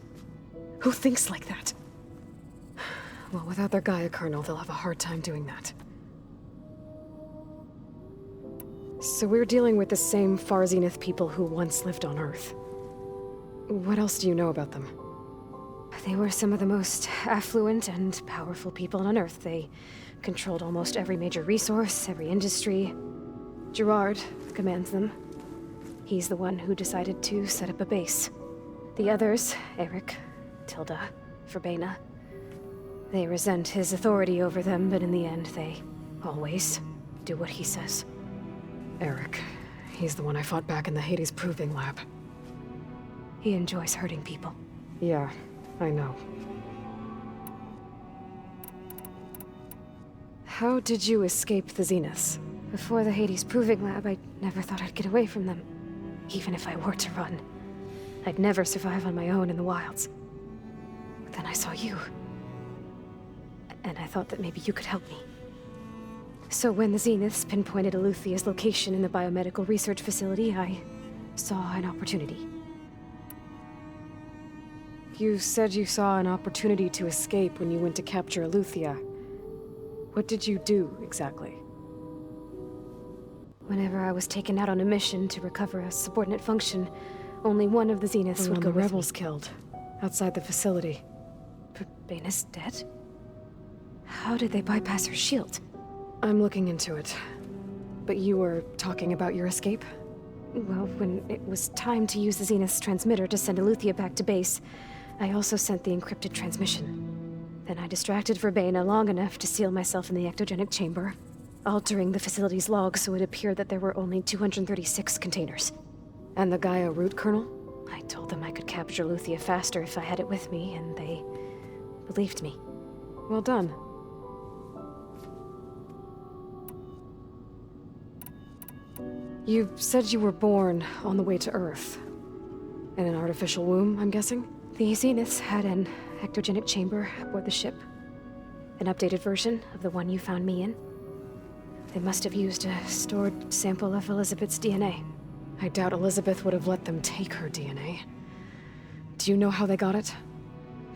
Who thinks like that? Well, without their Gaia kernel, they'll have a hard time doing that. So we're dealing with the same Far Zenith people who once lived on Earth. What else do you know about them? They were some of the most affluent and powerful people on Earth. They controlled almost every major resource, every industry. Gerard commands them. He's the one who decided to set up a base. The others, Eric, Tilda, Verbena, they resent his authority over them, but in the end, they always do what he says. Eric. He's the one I fought back in the Hades Proving Lab. He enjoys hurting people. Yeah, I know. How did you escape the Zeniths? Before the Hades Proving Lab, I never thought I'd get away from them. Even if I were to run, I'd never survive on my own in the wilds. But then I saw you. And I thought that maybe you could help me. So when the Zeniths pinpointed Eluthia's location in the biomedical research facility, I saw an opportunity. You said you saw an opportunity to escape when you went to capture Eluthia. What did you do, exactly? Whenever I was taken out on a mission to recover a subordinate function, only one of the Zeniths would go with me. The rebels killed, outside the facility. Baina's dead? How did they bypass her shield? I'm looking into it. But you were talking about your escape? Well, when it was time to use the Zenith's transmitter to send Eleuthia back to base, I also sent the encrypted transmission. Then I distracted Verbena long enough to seal myself in the ectogenic chamber, altering the facility's log so it appeared that there were only 236 containers. And the Gaia root kernel? I told them I could capture Eleuthia faster if I had it with me, and they believed me. Well done. You said you were born on the way to Earth. In an artificial womb, I'm guessing? The Zeniths had an ectogenic chamber aboard the ship. An updated version of the one you found me in. They must have used a stored sample of Elizabeth's DNA. I doubt Elizabeth would have let them take her DNA. Do you know how they got it?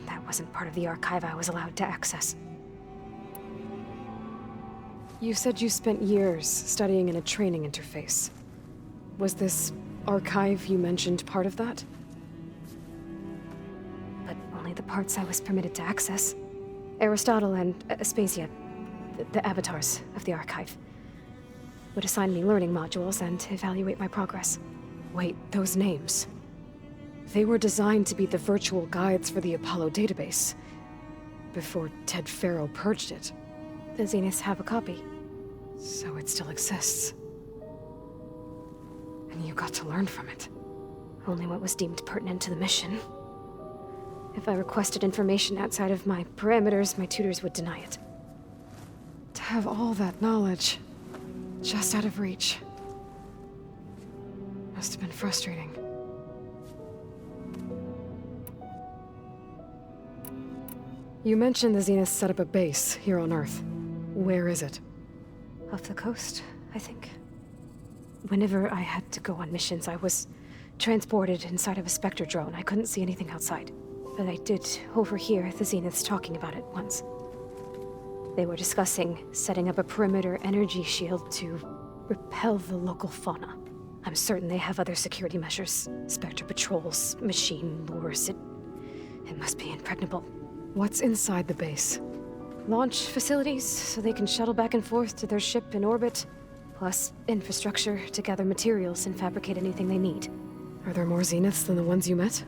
That wasn't part of the archive I was allowed to access. You said you spent years studying in a training interface. Was this archive you mentioned part of that? But only the parts I was permitted to access. Aristotle and Aspasia, the avatars of the archive, would assign me learning modules and evaluate my progress. Wait, those names. They were designed to be the virtual guides for the Apollo database, before Ted Faro purged it. The Zeniths have a copy. So it still exists. And you got to learn from it. Only what was deemed pertinent to the mission. If I requested information outside of my parameters, my tutors would deny it. To have all that knowledge, just out of reach. Must have been frustrating. You mentioned the Zeniths set up a base here on Earth. Where is it? Off the coast, I think. Whenever I had to go on missions, I was transported inside of a Spectre drone. I couldn't see anything outside. But I did overhear the Zeniths talking about it once. They were discussing setting up a perimeter energy shield to repel the local fauna. I'm certain they have other security measures. Spectre patrols, machine lures. It must be impregnable. What's inside the base? Launch facilities, so they can shuttle back and forth to their ship in orbit. Plus, infrastructure to gather materials and fabricate anything they need. Are there more Zeniths than the ones you met?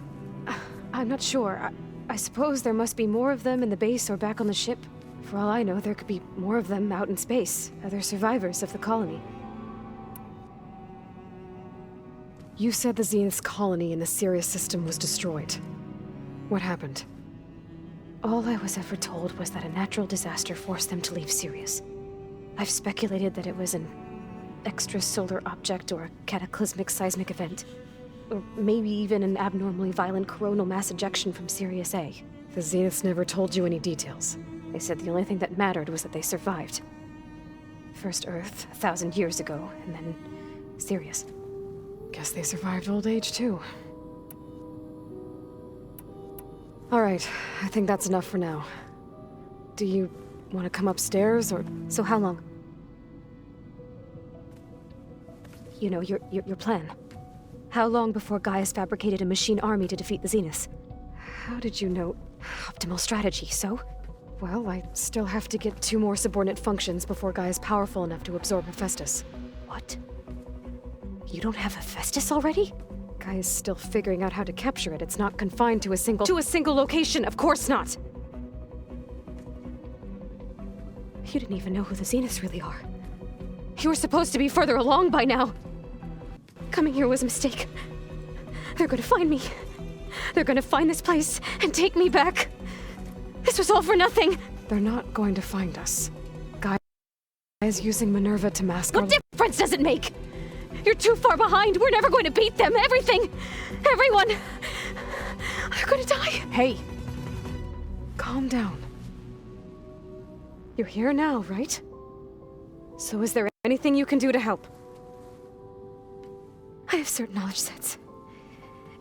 I'm not sure. I suppose there must be more of them in the base or back on the ship. For all I know, there could be more of them out in space, other survivors of the colony. You said the Zenith's colony in the Sirius system was destroyed. What happened? All I was ever told was that a natural disaster forced them to leave Sirius. I've speculated that it was an extrasolar object or a cataclysmic seismic event. Or maybe even an abnormally violent coronal mass ejection from Sirius A. The Zeniths never told you any details. They said the only thing that mattered was that they survived. First Earth, 1,000 years ago, and then Sirius. Guess they survived old age, too. All right, I think that's enough for now. Do you want to come upstairs, or...? So how long? You know, your plan. How long before Gaius fabricated a machine army to defeat the Zeniths? How did you know? Optimal strategy, so? Well, I still have to get 2 more subordinate functions before Gaia's powerful enough to absorb Hephaestus. What? You don't have Hephaestus already? Gaia's still figuring out how to capture it. It's not confined to a single... To a single location! Of course not! You didn't even know who the Zeniths really are. You were supposed to be further along by now. Coming here was a mistake. They're gonna find me. They're gonna find this place and take me back. This was all for nothing. They're not going to find us. Gaia is using Minerva to mask What difference does it make? You're too far behind. We're never going to beat them. Everything. Everyone. They're gonna die. Hey. Calm down. You're here now, right? So is there anything you can do to help? I have certain knowledge sets.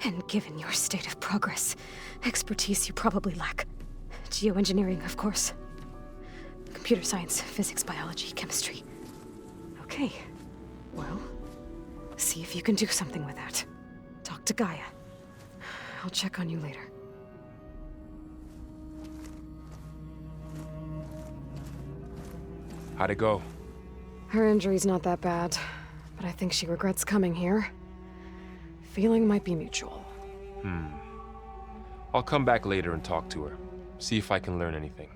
And given your state of progress, expertise you probably lack. Geoengineering, of course. Computer science, physics, biology, chemistry. Okay. Well, see if you can do something with that. Talk to Gaia. I'll check on you later. How'd it go? Her injury's not that bad, but I think she regrets coming here. Feeling might be mutual. I'll come back later and talk to her. See if I can learn anything.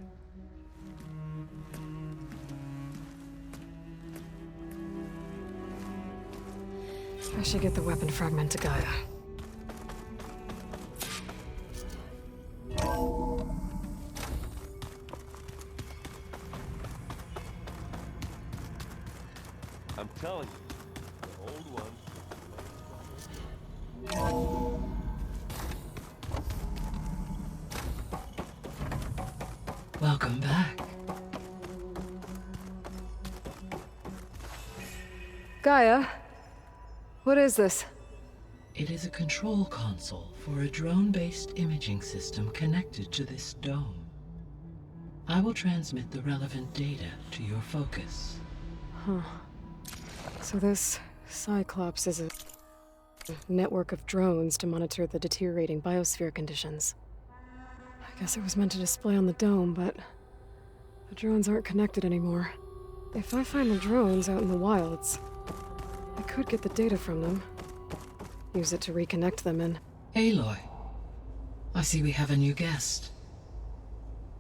I should get the weapon fragment to Gaia. I'm telling you, the old one. Welcome back. Gaia, what is this? It is a control console for a drone-based imaging system connected to this dome. I will transmit the relevant data to your focus. Huh. So this Cyclops is a network of drones to monitor the deteriorating biosphere conditions. I guess it was meant to display on the dome, but the drones aren't connected anymore. If I find the drones out in the wilds, I could get the data from them. Use it to reconnect them and... Aloy, I see we have a new guest.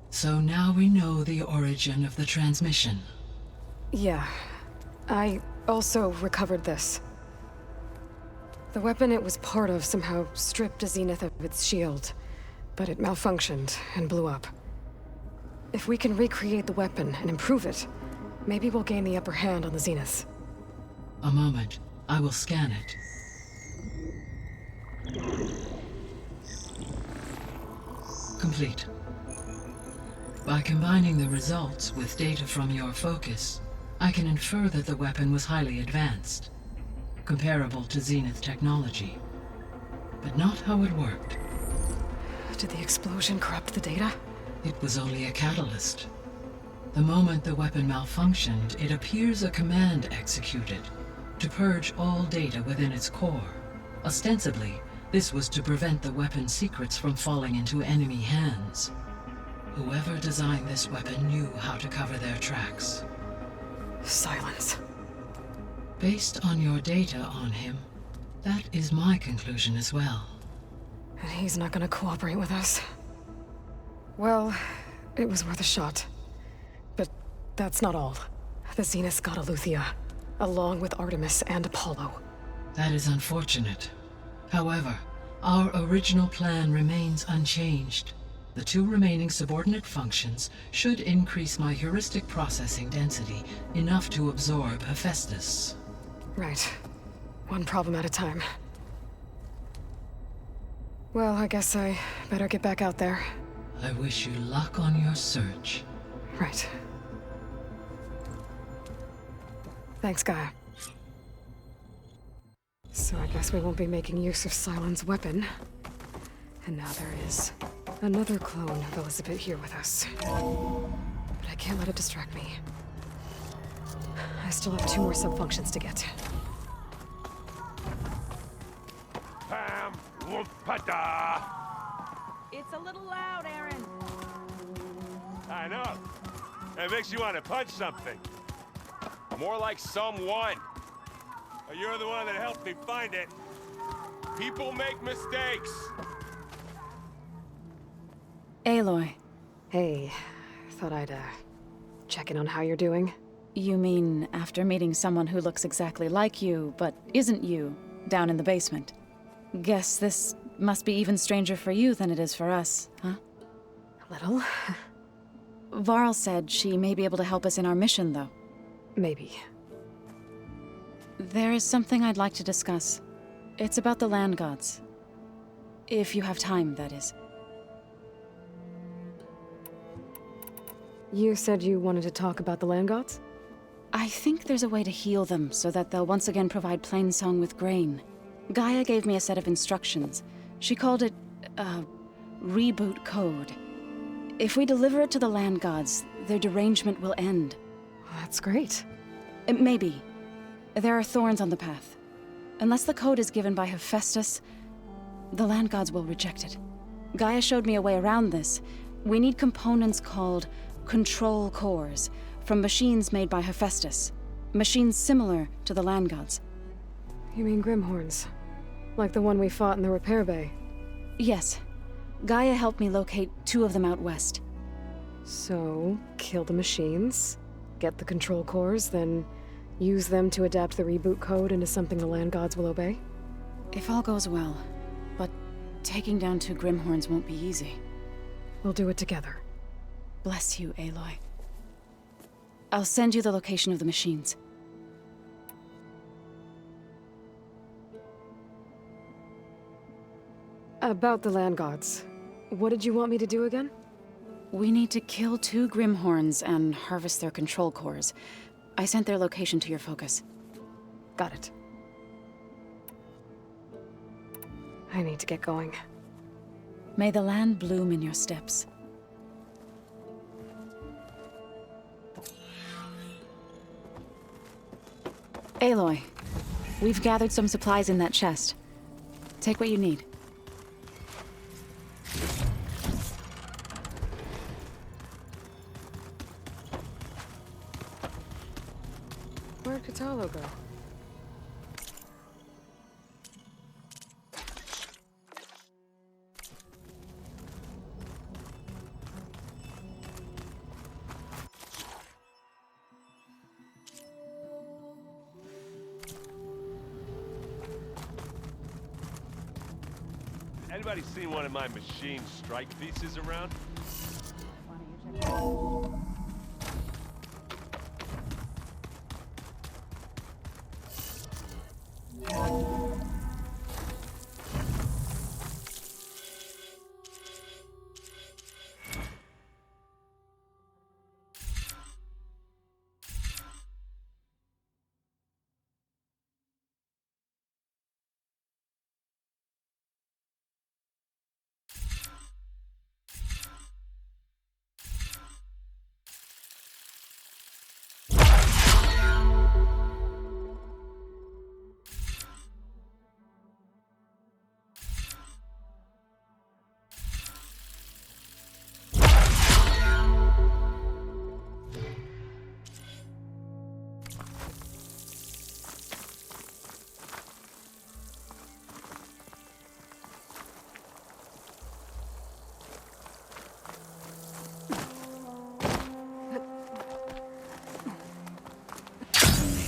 So now we know the origin of the transmission. Yeah. I also recovered this. The weapon it was part of somehow stripped Zenith of its shield, but it malfunctioned and blew up. If we can recreate the weapon and improve it, maybe we'll gain the upper hand on the Zeniths. A moment. I will scan it. Complete. By combining the results with data from your focus, I can infer that the weapon was highly advanced, comparable to Zenith technology, but not how it worked. Did the explosion corrupt the data? It was only a catalyst. The moment the weapon malfunctioned, it appears a command executed to purge all data within its core. Ostensibly, this was to prevent the weapon's secrets from falling into enemy hands. Whoever designed this weapon knew how to cover their tracks. Silence. Based on your data on him, that is my conclusion as well. And he's not gonna cooperate with us. Well, it was worth a shot. But that's not all. The Zeniths got Eleuthia, along with Artemis and Apollo. That is unfortunate. However, our original plan remains unchanged. The two remaining subordinate functions should increase my heuristic processing density enough to absorb Hephaestus. Right. One problem at a time. Well, I guess I better get back out there. I wish you luck on your search. Right. Thanks, Gaia. So I guess we won't be making use of Cylon's weapon. And now there is another clone of Elizabeth here with us. But I can't let it distract me. I still have 2 more sub-functions to get. Pam Wumpada! It's a little loud, Aaron. I know. It makes you want to punch something. More like someone. You're the one that helped me find it. People make mistakes. Aloy. Hey, thought I'd, check in on how you're doing. You mean after meeting someone who looks exactly like you, but isn't you, down in the basement? Guess this must be even stranger for you than it is for us, huh? A little. Varl said she may be able to help us in our mission, though. Maybe. There is something I'd like to discuss. It's about the land gods. If you have time, that is. You said you wanted to talk about the land gods? I think there's a way to heal them so that they'll once again provide Plainsong with grain. Gaia gave me a set of instructions. She called it, reboot code. If we deliver it to the land gods, their derangement will end. That's great. Maybe. There are thorns on the path. Unless the code is given by Hephaestus, the land gods will reject it. Gaia showed me a way around this. We need components called control cores from machines made by Hephaestus. Machines similar to the land gods. You mean Grimhorns? Like the one we fought in the repair bay? Yes. Gaia helped me locate 2 of them out west. So, kill the machines, get the control cores, then use them to adapt the reboot code into something the land gods will obey? If all goes well. But taking down 2 Grimhorns won't be easy. We'll do it together. Bless you, Aloy. I'll send you the location of the machines. About the land gods. What did you want me to do again? We need to kill 2 Grimhorns and harvest their control cores. I sent their location to your focus. Got it. I need to get going. May the land bloom in your steps. Aloy, we've gathered some supplies in that chest. Take what you need. Where'd Katalo go? Anybody seen one of my machine strike pieces around?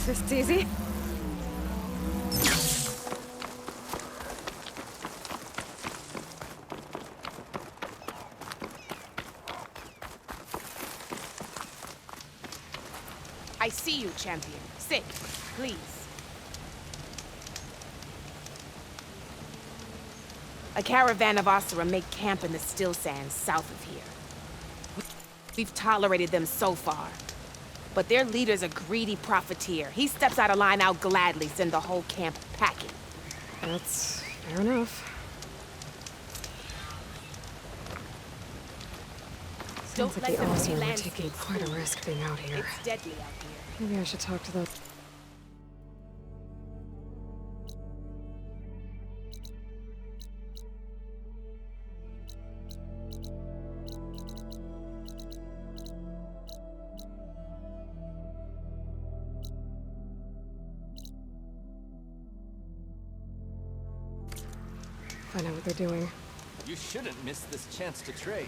This easy? I see you, champion. Sit, please. A caravan of Asura make camp in the still sands south of here. We've tolerated them so far. But their leader's a greedy profiteer. He steps out of line, I'll gladly send the whole camp packing. That's fair enough. Sounds like the Asura are taking quite a risk being out here. It's deadly out here. Maybe I should talk to them. Find out what they're doing. You shouldn't miss this chance to trade.